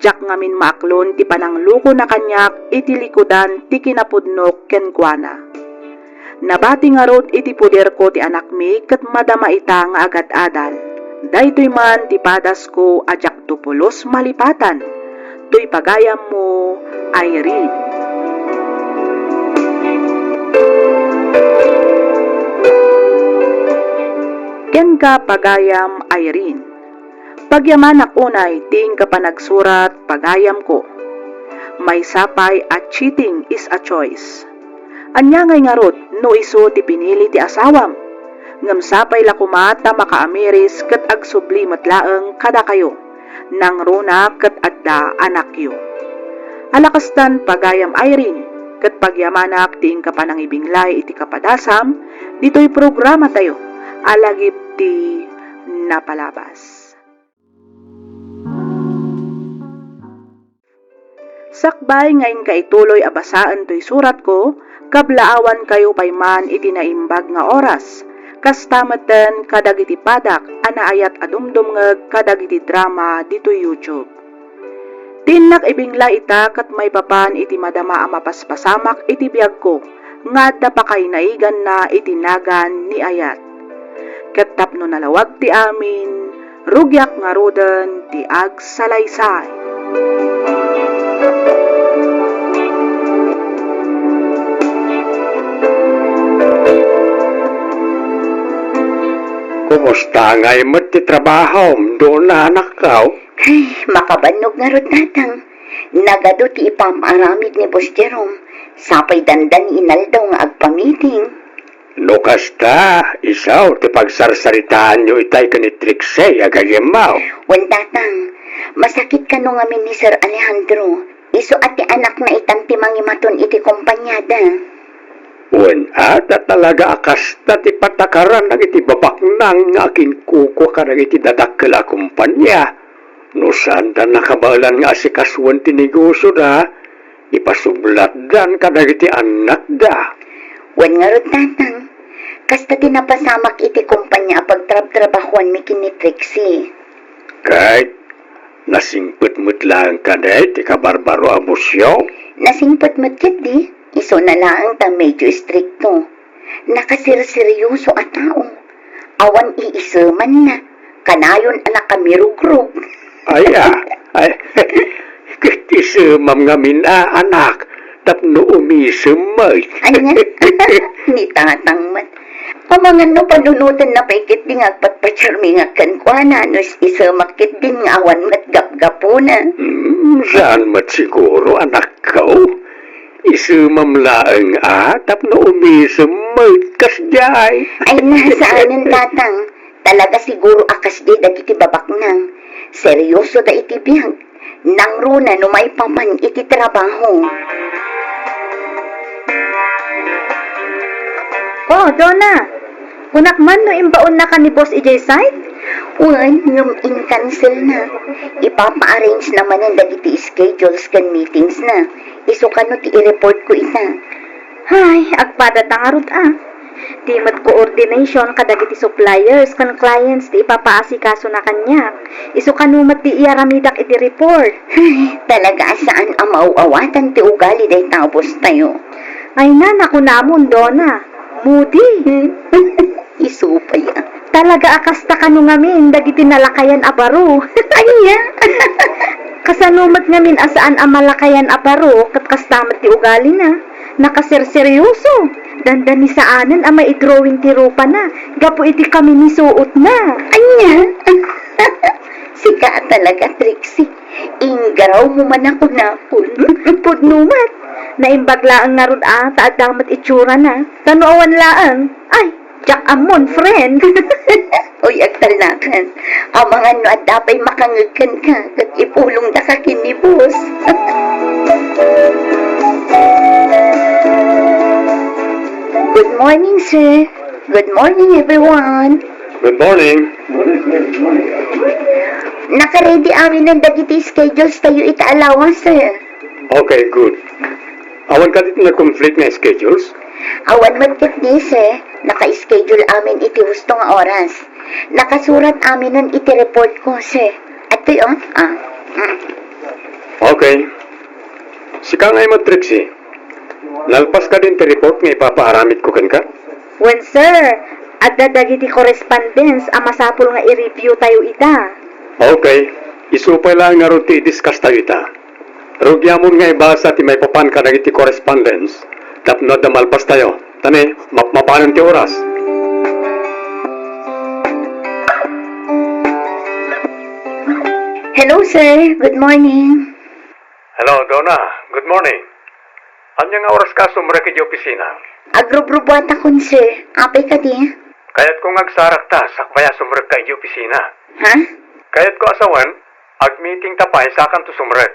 Jak ngamin maaklon ti panangluko na kanyak iti likudan ti kinapudnok ken kuana. Nabati nga rod iti puder ko ti anak mi ket madama ita nga agad-adal. Daytoy man ti padas ko ajak tupulos malipatan. Toy pagayam mo Irene. Ken ka pagayam Irene. Pagyamanak unay, ting ka pa nagsurat, pagayam ko. May sapay at cheating is a choice. Anya ngay ngarot, no iso ti pinili ti asawam. Ngam sapay lakumata makaamiris ket agsubli matlaeng kada kayo. Nang runa ket adda anak yo. Alakastan pagayam Irene, ket pagyamanak ting ka pa nang ibinglay iti kapadasam, dito'y programa tayo. Alagip ti napalabas. Sakbay ngayon kaituloy abasaan to'y surat ko, kablaawan kayo payman iti naimbag nga oras. Kastamatan kadagiti padak, anaayat adumdum ngeg kadagiti drama dito YouTube. Tinak ibingla ita kat may papan iti madama ang mapaspasamak iti biyag ko, nga da pa kay naigan na itinagan ni ayat. Ket no nalawag ti amin, rugyak nga roden ti agsalaysay. Kumusta ngay mo't ti trabaho, doon na anak ka? Ay, makabanog nga rod tatang. Nagado ti ipamaramid ni Boss Jerome. Sapay dandan inaldaw nga agpamiting. No kasta, isaw, ti pagsarsaritaan nyo itay ka ni Trixie, agayamaw. Wan tatang, masakit ka no ngamin ni Sir Alejandro. Iso ati anak na itanti mangimaton iti kompanyada. Wan ata talaga akasta ti patakaran ng iti babak nang akin kuko ka ng iti dadakkel a kumpanya. No saan da nakabalan nga si kaswan ti negosyo da, ipasublatdan ka ng iti anak da. Wan nga rod tatang, kasta tinapasamak iti kumpanya pagtrab-trabahuan mi kini Trixie. Kahit nasingput-mut lang ka da iti kabarbaro amosyo. Nasingpot mo't ket di, iso na lang ta medyo stricto. Nakasirseryoso at tao. Awan iisuman na, kanayon anak kamirugrog. Ay, kiti sumam nga anak, tapno umisumay. Anya? Ni tatang man. Pamangan no panunutan na paikit di nga patpacharmi nga kankwana no isumakit din nga awan mat gap-gapuna. Saan mat siguro anak ko? Isumam laang tapno umisumay kasjay. Ay nasaanan tatang, talaga siguro akas di dagiti babak nang. Seryoso da iti biyag, nang runa no may paman iti trabaho. Oh, Donna. Unak man no imbaon na ka ni Boss EJ side? Wan, yung in-cancel na. Ipapa-arrange naman ang dagiti schedules kan meetings na. Iso ka no ti i-report ko ita. Ay, agpada tangarod Di mat coordination kadagiti suppliers kan clients di ipapaasikaso na kanya. Iso kanumat di iaramidak iti report. Ay, talaga saan ang mauawatan ti ugali day tapos tayo. Ay na, naku namon, Donna. Moody. Iso pa yan. Talaga akasta ka nung ngamin, dagiti nalakayan abaro. Anya? Kasanumat ngamin asaan ang malakayan abaro, kat kastamat ti ugali na. Nakaserseryoso. Dandan ni saanan ang may drawing ti rupa na. Gapo iti kami ni suot na. Anya? Sika talaga, Trixie. Ingaraw mo man ako napon. Pudnumat. Naimbag laang narod taad damat itsura na. Tanuawan laang. Ay, Jack Amon, friend. Uy, agtalakan. Ang mga no at dapay makangagkan ka at ipulong na ka kinibos. Good morning, sir. Good morning, everyone. Good morning. Naka-ready amin ng dagiti schedules tayo itaalawan, sir. Okay, good. Awan ka dito na conflict na schedules? Awan magkit ni, sir. Naka-schedule amin iti hustong oras. Nakasurat amin nun iti report ko, sir. At yun, Okay. Sika ngay mo, Trixie. Lalpas ka din ti report nga ipapaaramit ko kan ka? When sir, at dadagiti correspondence ang masapul nga i-review tayo ita. Okay. Isupay lang nga ron ti i-discuss tayo ita. Rugyamon nga ibasa ti may papan ka nagiti correspondence. Tapno da malpas tayo. Tani, mapanan ti oras. Hello, sir. Good morning. Hello, Donna. Good morning. Anya nga oras ka sumrek di opisina? Agrubrubuata kun, sir. Apay ka di? Kayat ko ngagsarak ta, sakmaya sumrek ka di opisina. Ha? Kayat ko asawan, ag-meeting tapay sakan to sumrek.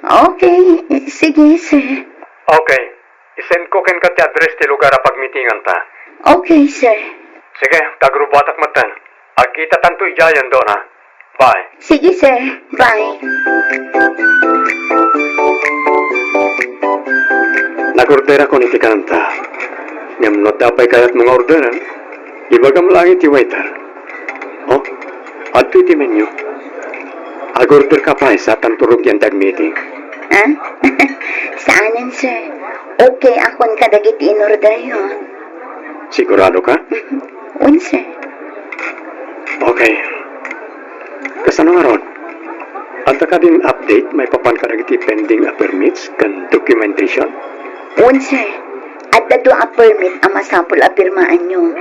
Okay. Sige, sir. Okay. Isend ko ken ka ti address ti lugar a pag-meetingan ta. Okay, sir. Sige, tagrubatak matan. Agkita tanto ijayan, Donna. Bye. Sige, sir. Bye. Nag-ordera ko ni ti kanta. Ngamnot dapay kayat mga orderan. Ibagam lang iti waiter. Oh, adto iti menu. Ag-order ka pa sa tanturog yan dag-meeting. Ha? Saanan, sir? Okay, akon kadagiti in-order yun. Sigurado ka? Un, sir. Okay. Kasano nga ron? Anta ka din update, may papan ka nagiti pending a permits kan documentation? Un, sir. At dadwa a permit ang masapul a pirmaan nyo.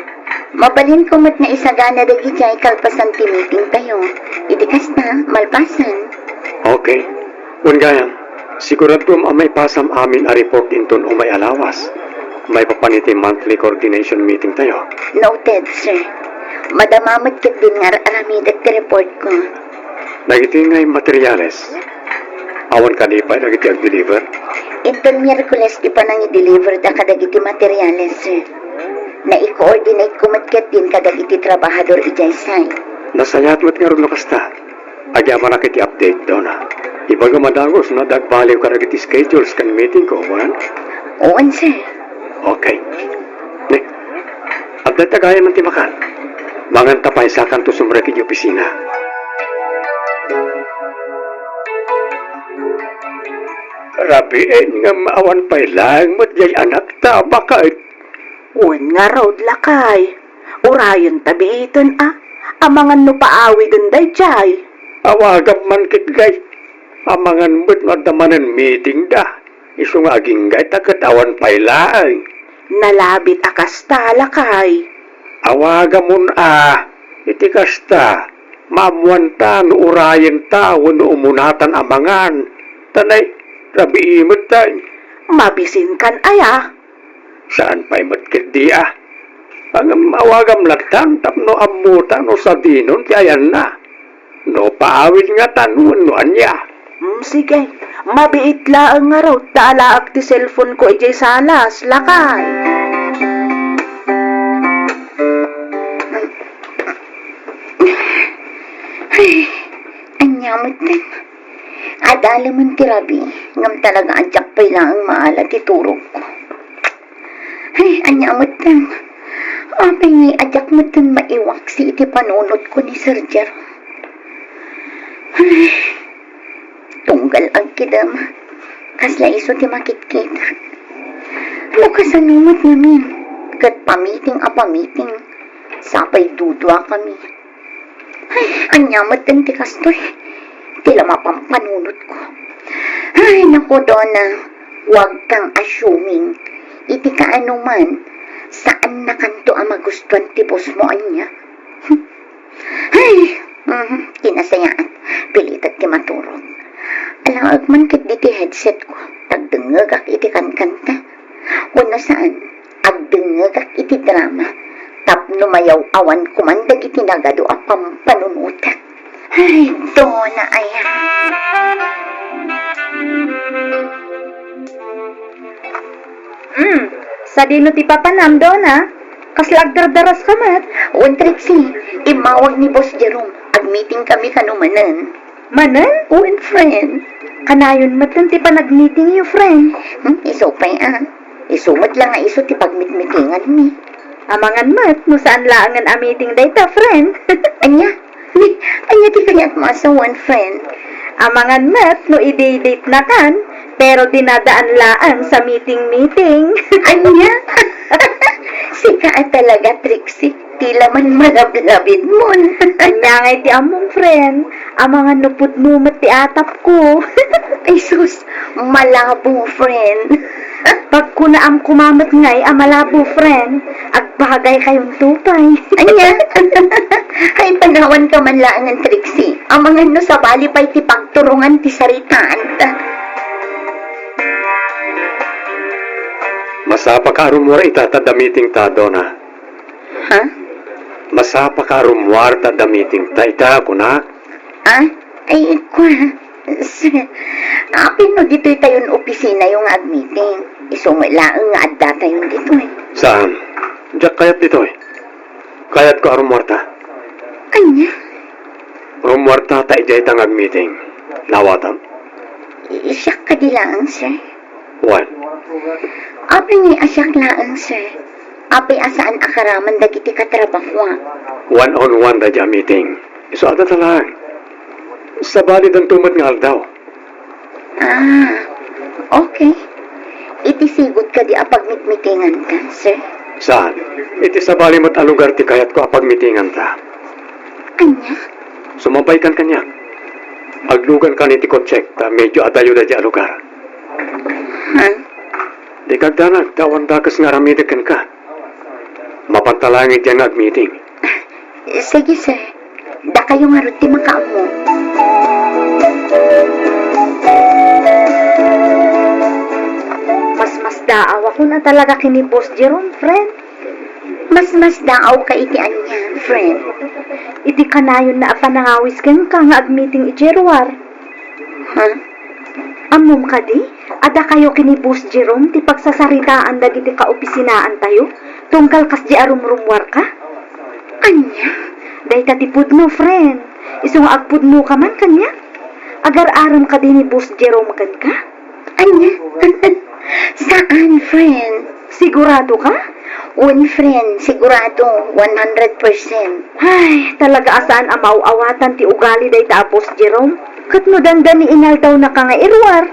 Mabalin ko mo't na isagana dagi jay kalpasan ti meeting tayo. Idikas na, malpasan. Okay. Gayam, sigurad ko may pasam amin a report inton o may alawas. May papaniti monthly coordination meeting tayo. Noted, sir. Madamamad kit din nga aramidat ti report ko. Nagiti ngay materyales. Awan ka di pa nagiti ag-deliver. Inton Miyerkules di pa nang i-deliver da kadagiti materyales, sir. Na i-coordinate ko matkit din kadagiti trabahador ijaysay. Nasayat mo't nga rin nakasta. Agyaman na kiti update daw na. Ibaga madagos na dagbaliw ka nagiti schedules kan meeting ko, wan? Oon, sir. Okay. Ne, update tagayan ng timakan. Mangan tapay sa kanto sumra kiti opisina. Rabiin nga maawan pa'y lang mo't jay anak ta, bakit? Uwan nga raw lakay. Urayan tabi iton Amangan no paawi ganday jay. Awagap man kit gay. Amangan mo't madamanan meeting da. Iso nga aging gay takatawan pa'y lang. Nalabit akasta lakay. Awaga mun iti kasta. Mamuan ta, no urayan ta, wano umunatan amangan. Tanay, rabi imot tayo. Mabisin kan aya. Saan pa'y matkit di Ang awagam latan, tapno amutan no sa dinon, tiyayan na. No paawit nga tanuan no anya. Sige, mabiit laang nga raw. Taalaak ti cellphone ko ijay salas, lakay. Anyamot din. Adala man ti Rabi, ngam talaga adyak pa'y lang ang maala ti turog ko. Ay, anyamot din. Apay ngay adyak mo din maiwak si iti panunod ko ni Sir Jerome. Ay, tunggal ang kidam. Kasla iso ti makitkita. Lukasan numot namin. Kat pamiting pamiting. Sapay dudwa kami. Ay, anyamot din ti kastoy. Tila mapampanunod ko. Ay, naku, Donna. Huwag kang assuming. Iti kaano man, saan na kanto ang magustuhan ti boss mo anya? Ay, kinasayaan. Pilitat ti maturog. Alaag man kit di ti headset ko. Tagdengag ak iti kankanta. Kuno saan, agdengag ak iti drama. Tapno mayaw awan kumandag iti nagado ang pampanunutan. Ay, Donna, ayan. Sa dino ti papanam, Donna? Kasla agdardaras ka mat. Un Trixie, imawag ni Boss Jerome. Ag-meeting kami kanumanan. Manan? Un friend. Kanayon mat lang ti pa nag-meeting you, friend. Iso pa'y Isumot lang nga iso ti pagmitmitingan mi. Amangan mat, no saan laangan a meeting dayta, friend. Anya? Anya ti kanyat mo sa one friend. Amangan mat, no i-date na kan, pero dinadaan laan sa meeting-meeting. Anya? Sika talaga, Trixie. Tila man malablabid mo. Anya nga ti among friend, amangan nupod numat ti atap ko. Ay sus, malabo friend. Pag kunaam kumamat ngay, malabo friend, agbagay kayong tupay. Anya? Ay panawan ka man lang ng Trixie. Amangan no sa bali pa'y ti pagturungan ti saritaan ta. Masapa ka rumwar itatada meeting ta, Donna. Ha? Masapa ka rumwar tada meeting ta, ita ako na. Ay, sir, pino dito'y tayon opisina yung ag-meeting. Isumalaang nga adda tayon dito eh. Saan? Diyak kayat dito eh. Kayat ko rumwar ta. Anya? Rumwar ta ta ijay tang ag-meeting. Nawatam. Isyak ka dilaan, sir. One. Api ni asyak laang, sir. Api asaan akaraman dagiti katrabaho. One-on-one da dya meeting. Iso ada talang. Sa balid ang tumat nga aldaw. Okay. Itisigot ka di apagmitmitingan ka, sir. Saan? Iti sa bali mat alugar ti kayat ko apag-meetingan ta. Anya? Sumabay kan kanya. Aglugan ka ni ti kotsek ta medyo adayo da dya alugar. Ha? Di kagdanag, tawan dakas nga ramidakan ka. Mapantalangit yan ag-meeting. Sige, sir. Da kayo nga ruti makaamo. Mas daaw ako na talaga kini Boss Jerome, friend. Mas daaw ka iti anya, friend. Iti kanayon na apanangawis ken ka nga agmeeting ijerwar. Ha? Amom ka di? Ada kayo kini Boss Jerome ti pagsasaritaan dagiti kaopisinaan tayo? Tungkal kas di arumrumwar ka? Anya? Dahita ti pudno, friend. Isong agpudno ka man kanya? Agar-aram ka din ni Boss Jerome kan ka? Anya? Saan, friend? Sigurado ka? One friend, sigurado, 100%. Ay, talaga asaan amaw-awatan ti ugali day ta Boss Jerome? Kat mo dandan ni inaltaw na ka nga irwar.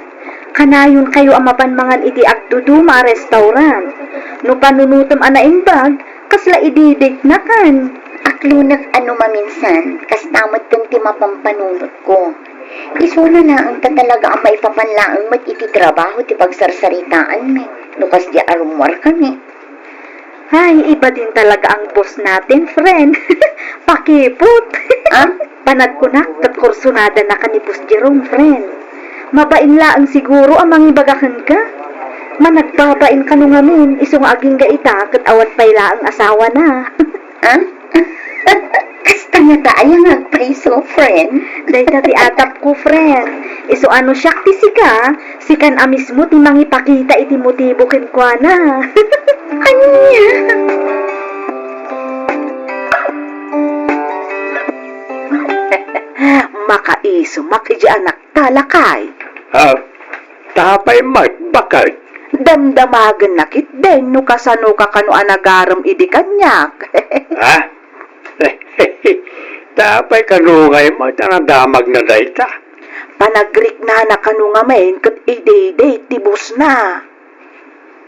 Kanayon kayo amapanmangan iti agdudu ma restaurant. No panunutom ana imbag, kasla ididate na kan. Aklo na ano maminsan, kastamot kang ti mapampanunot ko. Isulo na ang talaga ang maipapanlaang mat iti trabaho ti pagsarsaritaan mi. Nukas di arumwar kami. Ay, iba din talaga ang boss natin, friend. Pakipot. Ah? Panad ko na, kat kursunada na ka ni Boss Jerome, friend. Mabain laang siguro ang mangibagakan ka. Managbabain ka nung amin, isong aging gaita, kat awat payla ang asawa na. Ah? Kasta nga tayo nagpriso, friend. Dahil ti atap ko, friend. Iso ano siyak ti sika, sikan amis mo ti mangipakita iti motibo ken kwa na. Anya? Makaiso, makiji anak talakay. Tapay mat, bakit? Damdamagan nakit den no kasano ka kano anagaram idi kanyak. Ha? Tapay kanungay mo, damag na dayta. Panagrik na kano nga men kat ide tibus na.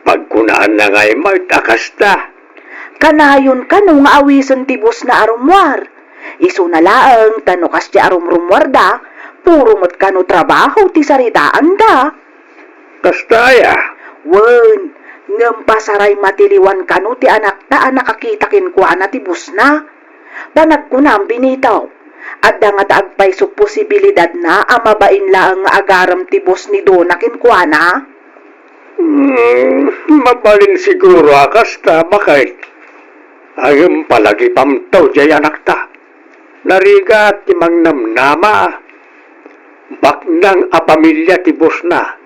Pagkunaan na ngay mo, takasta. Kanayon kano nga awison tibus na arumwar. Iso na laang tanukas di arumrumwar da, puro mo't kano trabaho ti saritaan da. Kastaya. Wen, ngem pasaray matiliwan kano ti anak ta nakakitakin ko ana ti bus na. Panagkunam binitaw. At nga taagpay so posibilidad na amabain laang nga agaram ti bus ni Donakin ko ana. Mabalin siguro akasta, bakit? Ayun palagi pamtaw jay anak ta. Narigat ti mangnamnama. Baknang apamilya ti bus na.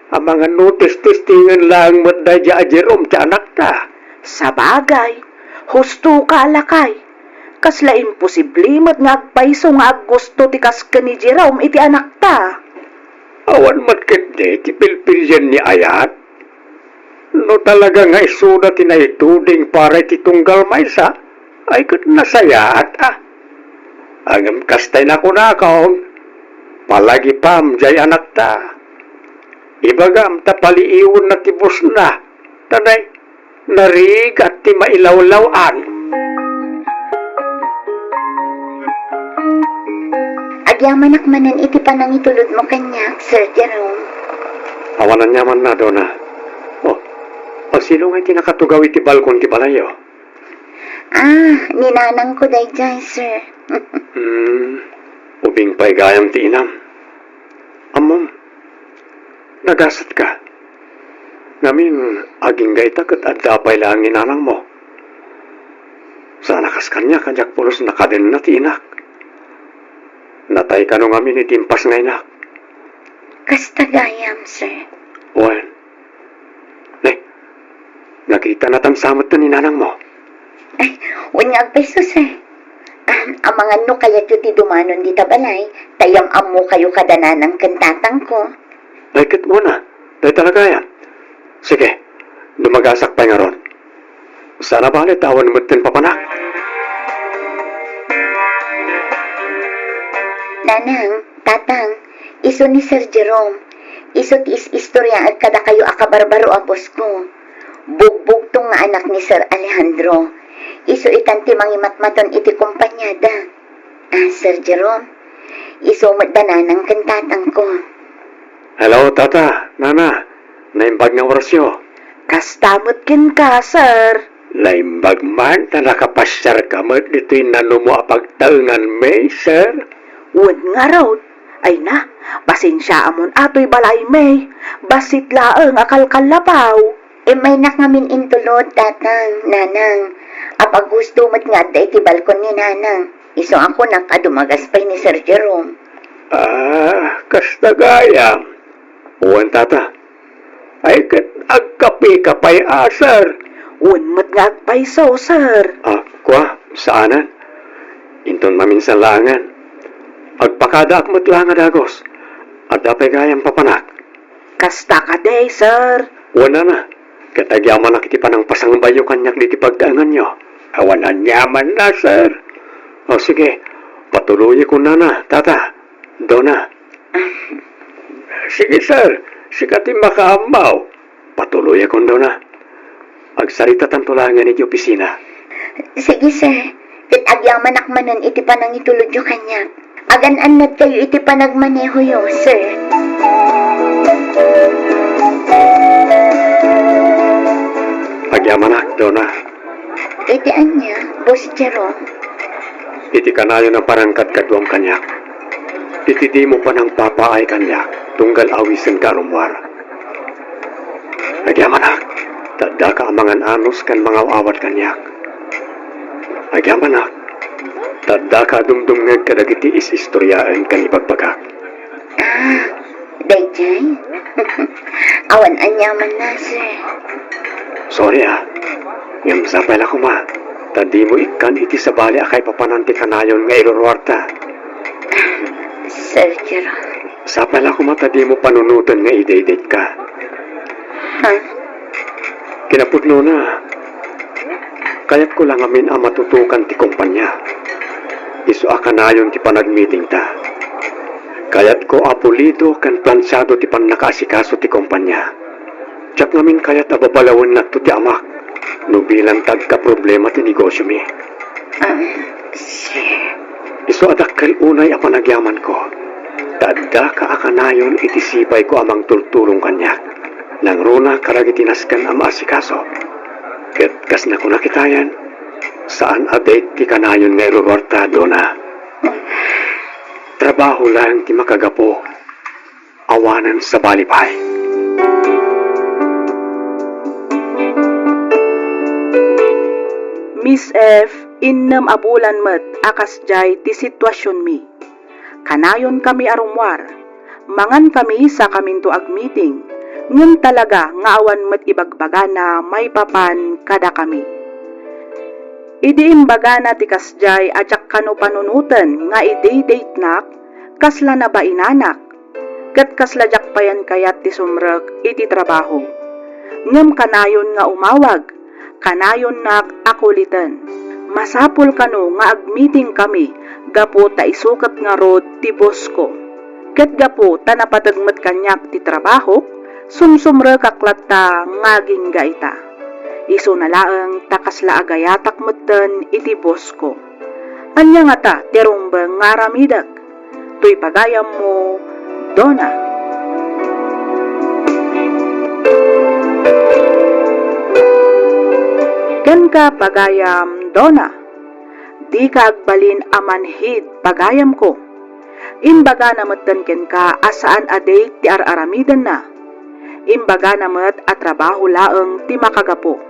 Ang mga notice-testingan lang matday di Jerome ti anak ta. Sabagay, husto ka alakay. Kasla imposible mat nga agpayso nga aggusto ti kaska ni Jerome iti anak ta. Awan matkit ti pilpilyan ni Ayat. No talaga nga isuda tinaituding para ti tunggal maysa, ay kat nasayaat Agam kastay na kunakaw, palagi pam jay anak ta. Ibagam ta paliiwan na ti bus na, tanay narigat ti mailawlawan. Agyamanak manan iti panangitulod mo kanyak, Sir Jerome. Awanan niya man na doon na. Sino nga tinakatugaw iti balkon ti balayo? Ninanang ko dayjay, sir. Ubing pa'y gayam ti inam. Amom, nagasat ka. Ngamin, aging gayta kat at dapay lang ninanang mo. Sana kas kanya kanyak pulos nakaden na ti inak. Natay ka nung amin itimpas nga inak. Kasta gayam, sir. Wen, nakita na tamsamot na ninanang mo. Ay, unyag peso, sir. Ang mga no kaya ti dumanon di tabalay, tayang amo kayo kadananang kantatang ko. Ay, kit mo na. Ay, talaga yan. Sige, dumagasak pa nga ron. Sana balit awan mo tin papanak. Nanang, tatang, iso ni Sir Jerome. Iso ti istorya at kada kayo akabarbaro a boss ko. Bugbog tong nga anak ni Sir Alejandro. Iso itanti mangimatmaton iti kumpanyada. Sir Jerome, iso matbananang kantatang ko. Hello, tata, nana. Naimbag nga orasyo. Kastamot kin ka, sir. Naimbag man na nakapasyar ka mo dito'y nanumo apagtaungan may, sir. Wen nga raw, Ay na, pasensya amon ato'y balay may. Basit laeng akal kalapaw. May nakngamin intulod, tatang, nanang. Apag gusto mo't nga da iti balkon ni nanang. Iso ako nakadumagas pa ni Sir Jerome. Kasta gaya. Uwan tata. Ay kat agkapi kapay asar. Unmat nga agpaiso, sir. Kwa, saanan? Inton maminsan langan. Agpakada akmat langan agos. At apay gayang papanak. Kasta ka day, sir. Wala na. Katagyaman na kiti panang pasangbayo kanyak di pagdaangan nyo. Awanan yaman na, sir. Sige. Patuloy ko na na, tata. Dona. Sige, sir. Sikati makaamaw. Patuloy ko, Dona. Agsarita tanto langan iti opisina. Sige, sir. Agyaman akmanan iti panang itulod yung kanya. Agan-anad kayo iti panagmaneho yo, sir. Agyamanak, Dona. Iti anya, Boss Jerome. Iti kanayo na parangkat kadwam kanyak. Iti di mo pa ng papaay kanyak. Tunggal awisin ka rumwar. Agyamanak. Tadda ka amangan anos kan mga awat kanyak. Agyamanak. Tadda ka dumdumngag kadagiti is-istoryaan kan ipagbagak. Dayjay? Awan anyaman na, sir. Sorry Ngam sapay ako ma. Tadi mo ikan iti sabali akay papananti kanayon nga ilorwarta. Sir Jerome. Sapay ako ma tadi mo panunutan nga ide-date ka. Kinapudno na. Kayat ko lang amin ang matutukan ti kumpanya. Isu akanayon ti panagmeeting ta. Kayat ko apulido kan plansyado ti panakaasikaso ti kumpanya. Tsak ngamin kayat ababalawan na to ti amak. No bilang tagka problema ti negosyo mi. Sir. Isu adakkel unay a panagyaman ko. Tadda ka akanayon itisipay ko amang tultulong kanyak. Nang runa karagitinaskan ang maasikaso. Ket kas na ko nakitayan. Saan adate ti kanayon nga ilurwarta, Dona? Trabaho lang ti makagapo. Awanan sa balipay. Miss F, innam abulan met akas jay ti sitwasyon mi. Kanayon kami arumwar. Mangan kami sa kaminto ag meeting. Ngem talaga nga awan met ibagbaga na may papan kada kami. Idi imbagana ti kasjay atyak kano panunutan nga ide-date nak kasla na ba inanak. Ket kasla jak payan kayat ti sumrek iti trabaho. Ngem kanayon nga umawag, kanayon nak akulitan. Masapul kano nga ag-meeting kami gapo ta isukat nga rod ti boss ko. Ket gapo ta napatagmet kanyak ti trabaho, sumsumre kaklata ngaging gaita. Iso na laeng takasla agayatak metten iti boss ko. Anya nga ta terumbeng ngaramidag. Tuy pagayam mo, Dona. Ken ka pagayam, Dona. Di ka agbalin amanhid pagayam ko. Imbaga na metten ken ka asaan aday ti araramidan na. Imbaga namet at trabaho laeng ti makagapo.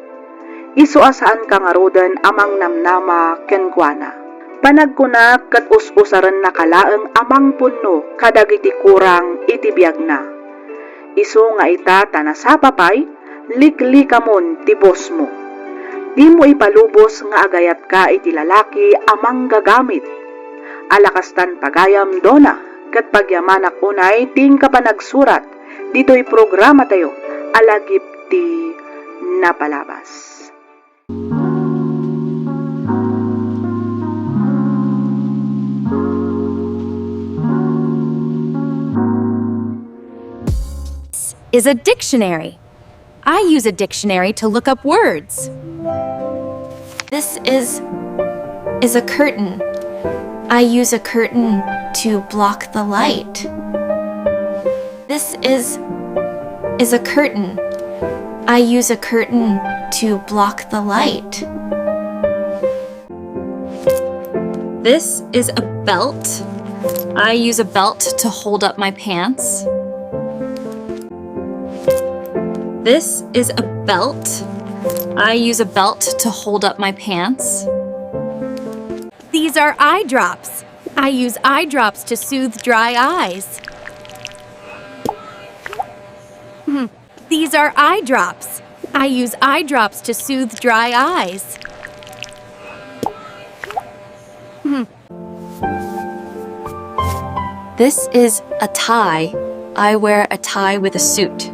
Isu asaan kang aroden amang namnama kenkwana. Panagkuna ket us-usaren na kalaeng amang punno kadagiti kurang iti biag na. Isu nga ita tanasapapay, liklikamon ti boss mo. Di mo ipalubos nga agayat ka iti lalaki amang gagamit. Alakastan pagayam, Dona, ket pagyamanak unay ting kapanagsurat. Dito'y programa tayo, alagip ti napalabas. Is a dictionary. I use a dictionary to look up words. This is a curtain. I use a curtain to block the light. This is a curtain. I use a curtain to block the light. This is a belt. I use a belt to hold up my pants. This is a belt. I use a belt to hold up my pants. These are eye drops. I use eye drops to soothe dry eyes. These are eye drops. I use eye drops to soothe dry eyes. This is a tie. I wear a tie with a suit.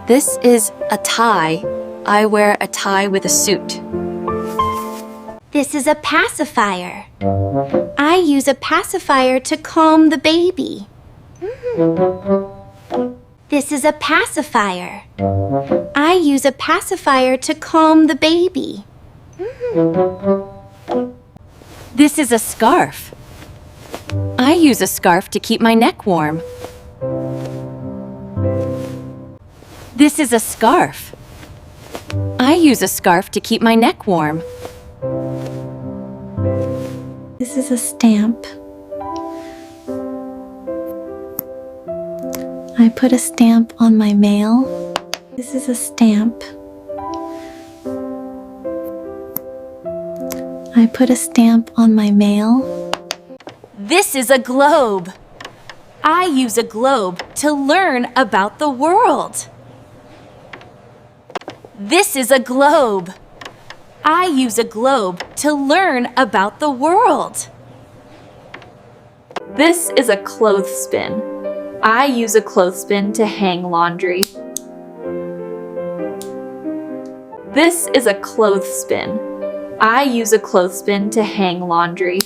This is a tie. I wear a tie with a suit. This is a pacifier. I use a pacifier to calm the baby. This is a pacifier. I use a pacifier to calm the baby. This is a scarf. I use a scarf to keep my neck warm. This is a scarf. I use a scarf to keep my neck warm. This is a stamp. I put a stamp on my mail. This is a stamp. I put a stamp on my mail. This is a globe. I use a globe to learn about the world. This is a globe. I use a globe to learn about the world. This is a clothespin. I use a clothespin to hang laundry. This is a clothespin. I use a clothespin to hang laundry.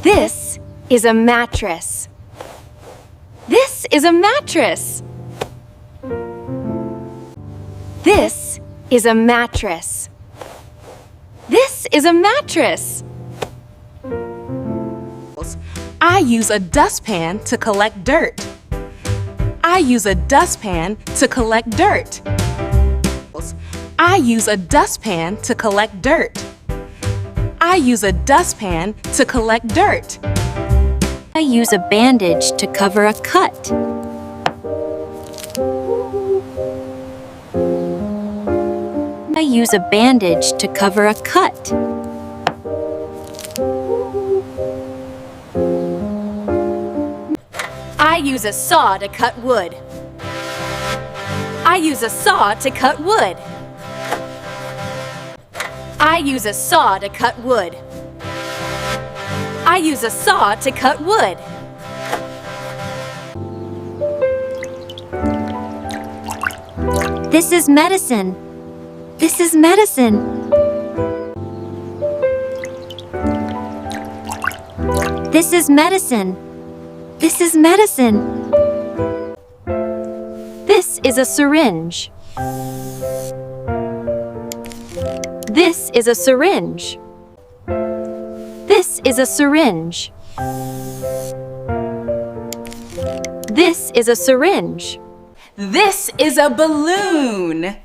This is a mattress. This is a mattress. This is a mattress. This is a mattress. I use a dustpan to collect dirt. I use a dustpan to collect dirt. I use a dustpan to collect dirt. I use a dustpan to collect dirt. I use a bandage to cover a cut. I use a bandage to cover a cut. I use a saw to cut wood. I use a saw to cut wood. I use a saw to cut wood. I use a saw to cut wood. This is medicine. This is medicine. This is medicine. This is medicine. This is a syringe. This is a syringe. This is a syringe. This is a syringe. This is a balloon.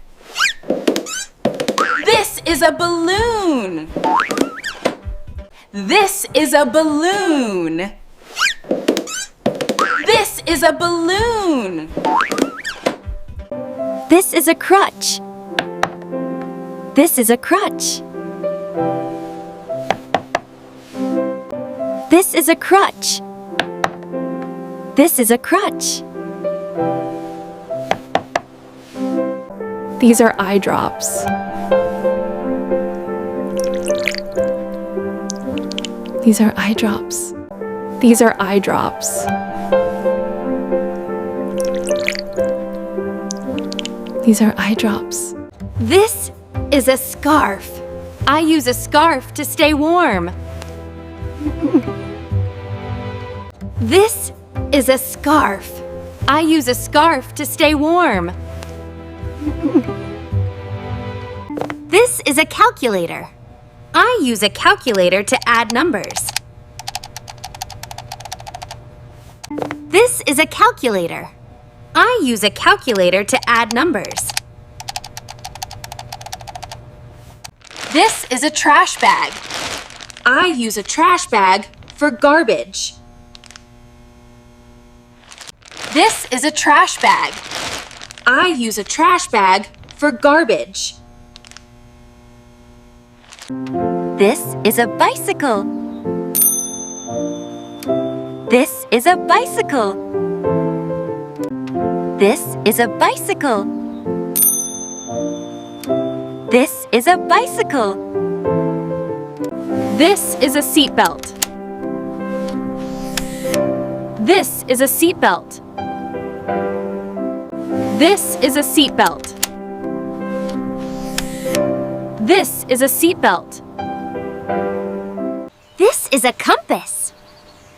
This is a balloon. This is a balloon. This is a balloon. This is a crutch. This is a crutch. This is a crutch. This is a crutch. These are eye drops. These are eye drops. These are eye drops. These are eye drops. This is a scarf. I use a scarf to stay warm. This is a scarf. I use a scarf to stay warm. This is a calculator. I use a calculator to add numbers. This is a calculator. I use a calculator to add numbers. This is a trash bag. I use a trash bag for garbage. This is a trash bag. I use a trash bag for garbage. This is a bicycle. This is a bicycle. This is a bicycle. This is a bicycle. This is a seatbelt. This is a seatbelt. This is a seatbelt. This is a seatbelt. This is a compass.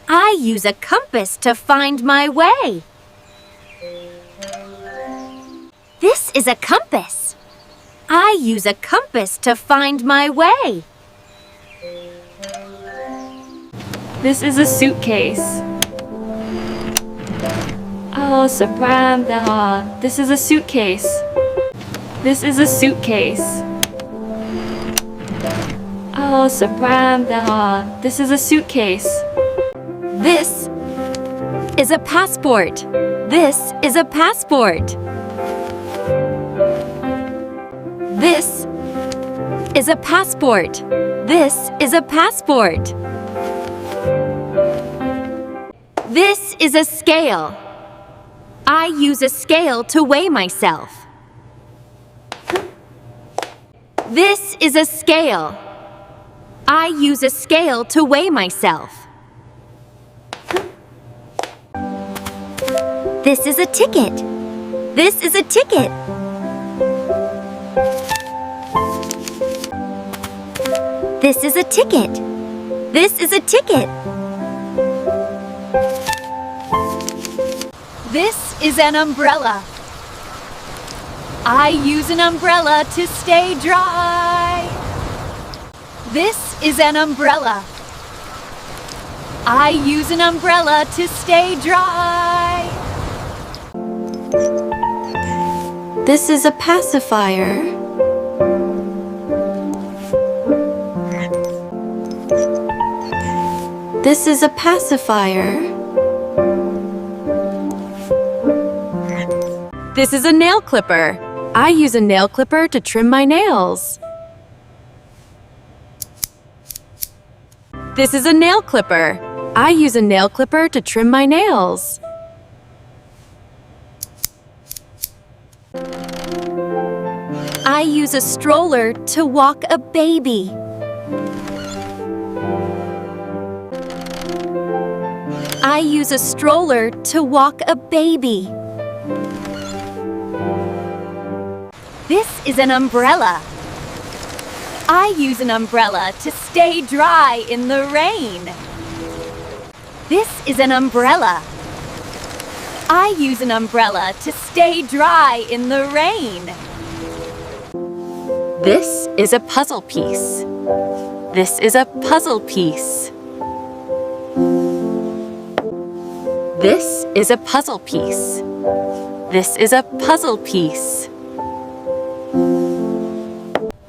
I use a compass to find my way. This is a compass. I use a compass to find my way. This is a suitcase. Oh, surprise! This is a suitcase. This is a suitcase. Oh, surprise! This is a suitcase. This is a passport. This is a passport. This is a passport. This is a passport. This is a scale. I use a scale to weigh myself. This is a scale. I use a scale to weigh myself. This is a ticket. This is a ticket. This is a ticket. This is a ticket. This is an umbrella. I use an umbrella to stay dry. This is an umbrella. I use an umbrella to stay dry. This is a pacifier. This is a pacifier. This is a nail clipper. I use a nail clipper to trim my nails. This is a nail clipper. I use a nail clipper to trim my nails. I use a stroller to walk a baby. I use a stroller to walk a baby. This is an umbrella. I use an umbrella to stay dry in the rain. This is an umbrella. I use an umbrella to stay dry in the rain. This is a puzzle piece. This is a puzzle piece. This is a puzzle piece. This is a puzzle piece.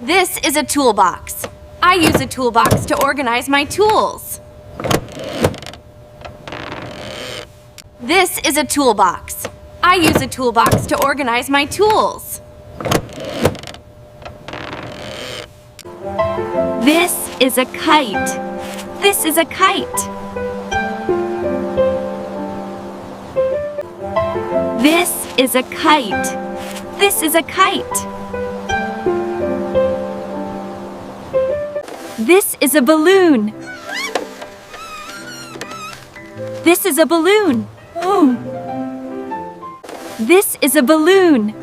This is a toolbox. I use a toolbox to organize my tools. This is a toolbox. I use a toolbox to organize my tools. This is a kite. This is a kite. This is a kite. This is a kite. This is a balloon. This is a balloon. Oh. This is a balloon.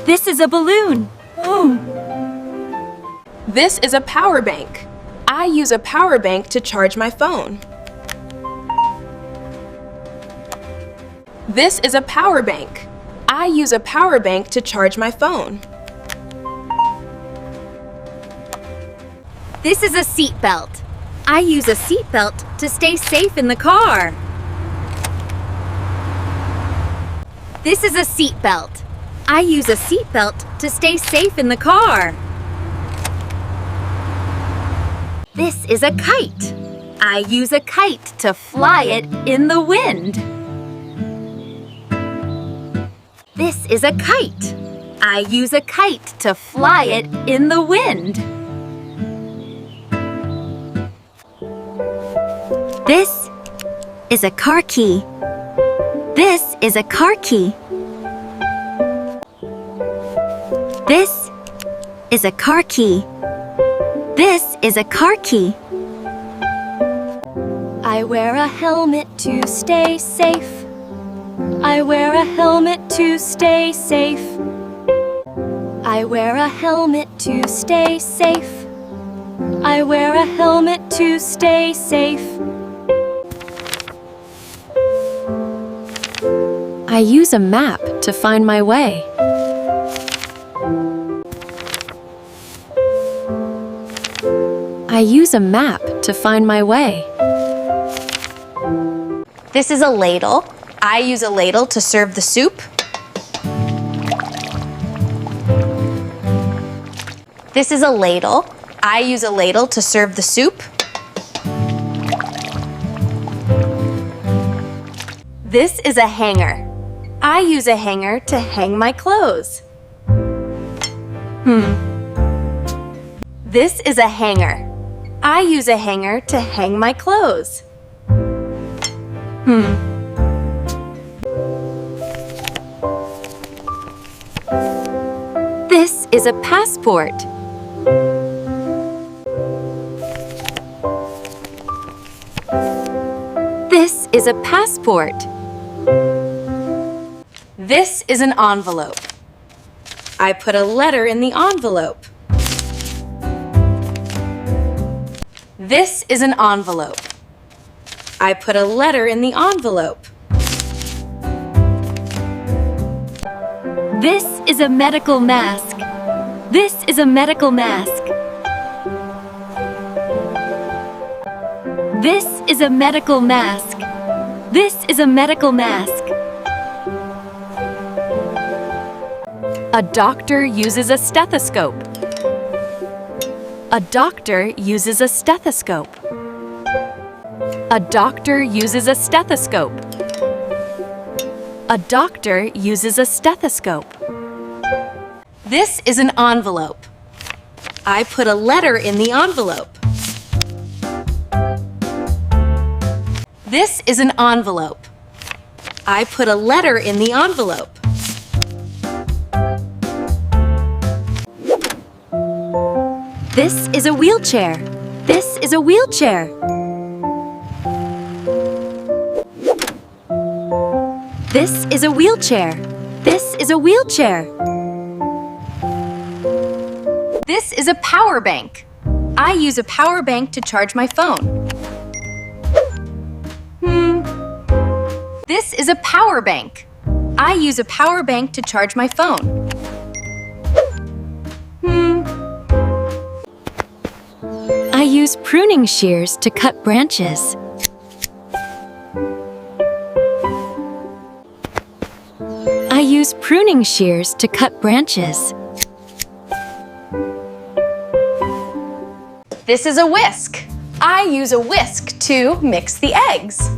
This is a balloon. Oh. This is a power bank. I use a power bank to charge my phone. This is a power bank. I use a power bank to charge my phone. This is a seat belt. I use a seat belt to stay safe in the car. This is a seat belt. I use a seatbelt to stay safe in the car. This is a kite. I use a kite to fly it in the wind. This is a kite. I use a kite to fly it in the wind. This is a car key. This is a car key. This is a car key. This is a car key. I wear a helmet to stay safe. I wear a helmet to stay safe. I wear a helmet to stay safe. I wear a helmet to stay safe. I use a map to find my way. I use a map to find my way. This is a ladle. I use a ladle to serve the soup. This is a ladle. I use a ladle to serve the soup. This is a hanger. I use a hanger to hang my clothes. This is a hanger. I use a hanger to hang my clothes. This is a passport. This is a passport. This is an envelope. I put a letter in the envelope. This is an envelope. I put a letter in the envelope. This is a medical mask. This is a medical mask. This is a medical mask. This is a medical mask. A doctor uses a stethoscope. A doctor uses a stethoscope. A doctor uses a stethoscope. A doctor uses a stethoscope. This is an envelope. I put a letter in the envelope. This is an envelope. I put a letter in the envelope. This is a wheelchair. This is a wheelchair. This is a wheelchair. This is a wheelchair. This is a power bank. I use a power bank to charge my phone. This is a power bank. I use a power bank to charge my phone. I use pruning shears to cut branches. I use pruning shears to cut branches. This is a whisk. I use a whisk to mix the eggs.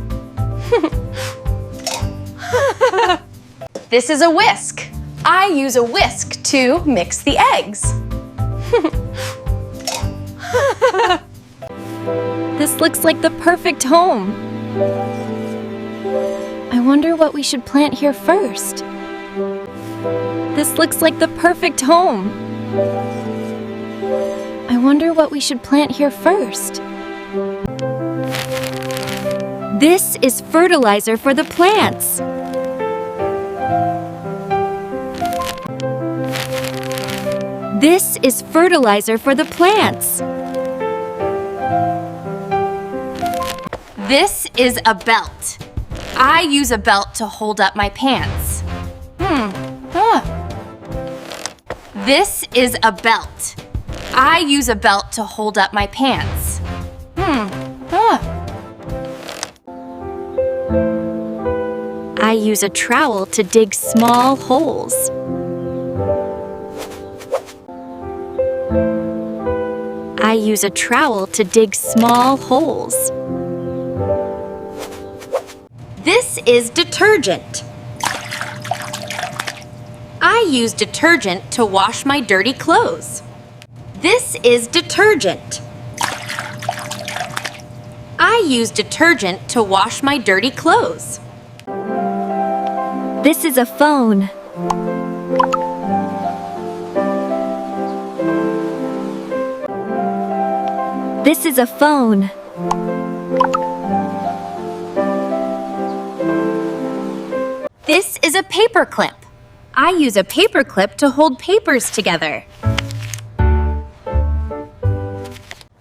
This is a whisk. I use a whisk to mix the eggs. This looks like the perfect home. I wonder what we should plant here first. This looks like the perfect home. I wonder what we should plant here first. This is fertilizer for the plants. This is fertilizer for the plants. This is a belt. I use a belt to hold up my pants. This is a belt. I use a belt to hold up my pants. I use a trowel to dig small holes. use a trowel to dig small holes. This is detergent. I use detergent to wash my dirty clothes. This is detergent. I use detergent to wash my dirty clothes. This is a phone. This is a phone. This is a paperclip. I use a paperclip to hold papers together.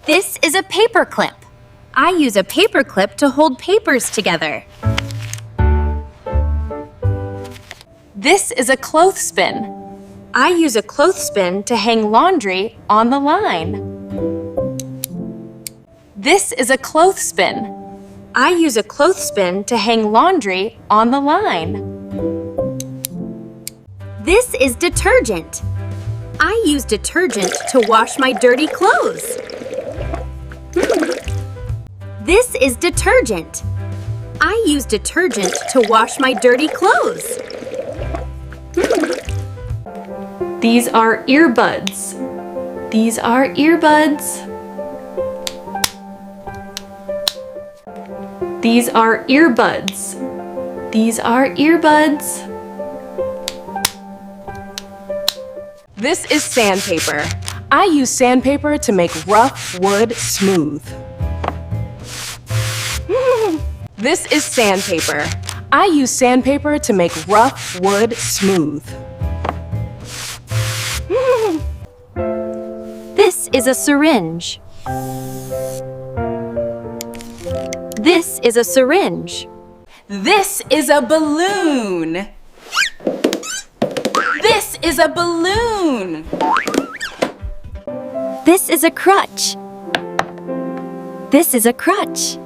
This is a paperclip. I use a paperclip to hold papers together. This is a clothespin. I use a clothespin to hang laundry on the line. This is a clothespin. I use a clothespin to hang laundry on the line. This is detergent. I use detergent to wash my dirty clothes. This is detergent. I use detergent to wash my dirty clothes. These are earbuds. These are earbuds. These are earbuds. These are earbuds. This is sandpaper. I use sandpaper to make rough wood smooth. This is sandpaper. I use sandpaper to make rough wood smooth. This is a syringe. This is a syringe. This is a balloon. This is a balloon. This is a crutch. This is a crutch.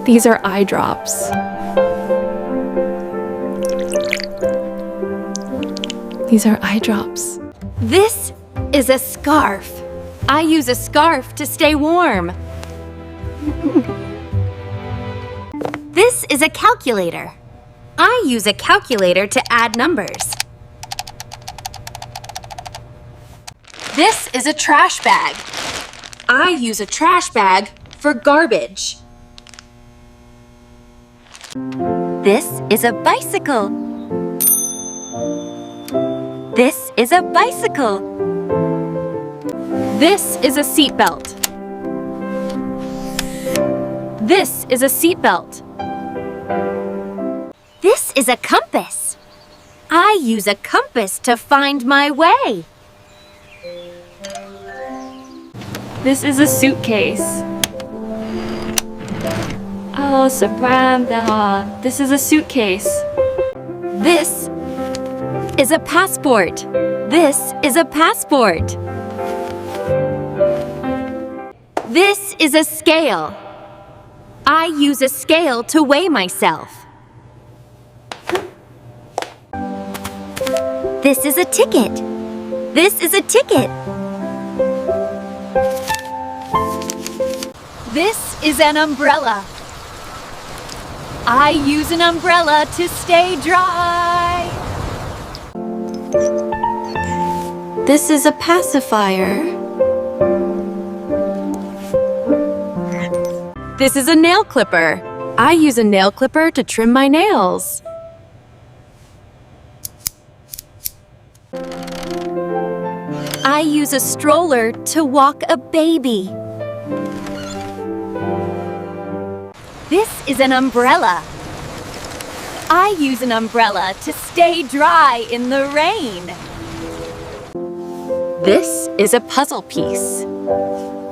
These are eye drops. These are eye drops. This is a scarf. I use a scarf to stay warm. This is a calculator. I use a calculator to add numbers. This is a trash bag. I use a trash bag for garbage. This is a bicycle. This is a bicycle. This is a seatbelt. This is a seatbelt. This is a compass. I use a compass to find my way. This is a suitcase. Oh, Sabrina. This is a suitcase. This is a passport. This is a passport. This is a scale. I use a scale to weigh myself. This is a ticket. This is a ticket. This is an umbrella. I use an umbrella to stay dry. This is a pacifier. This is a nail clipper. I use a nail clipper to trim my nails. I use a stroller to walk a baby. This is an umbrella. I use an umbrella to stay dry in the rain. This is a puzzle piece.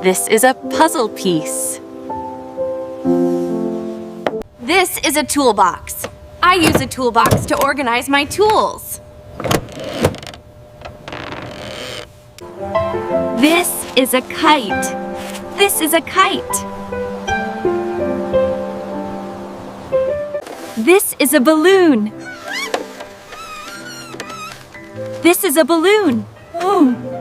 This is a puzzle piece. This is a toolbox. I use a toolbox to organize my tools. This is a kite. This is a kite. This is a balloon. This is a balloon. Oh,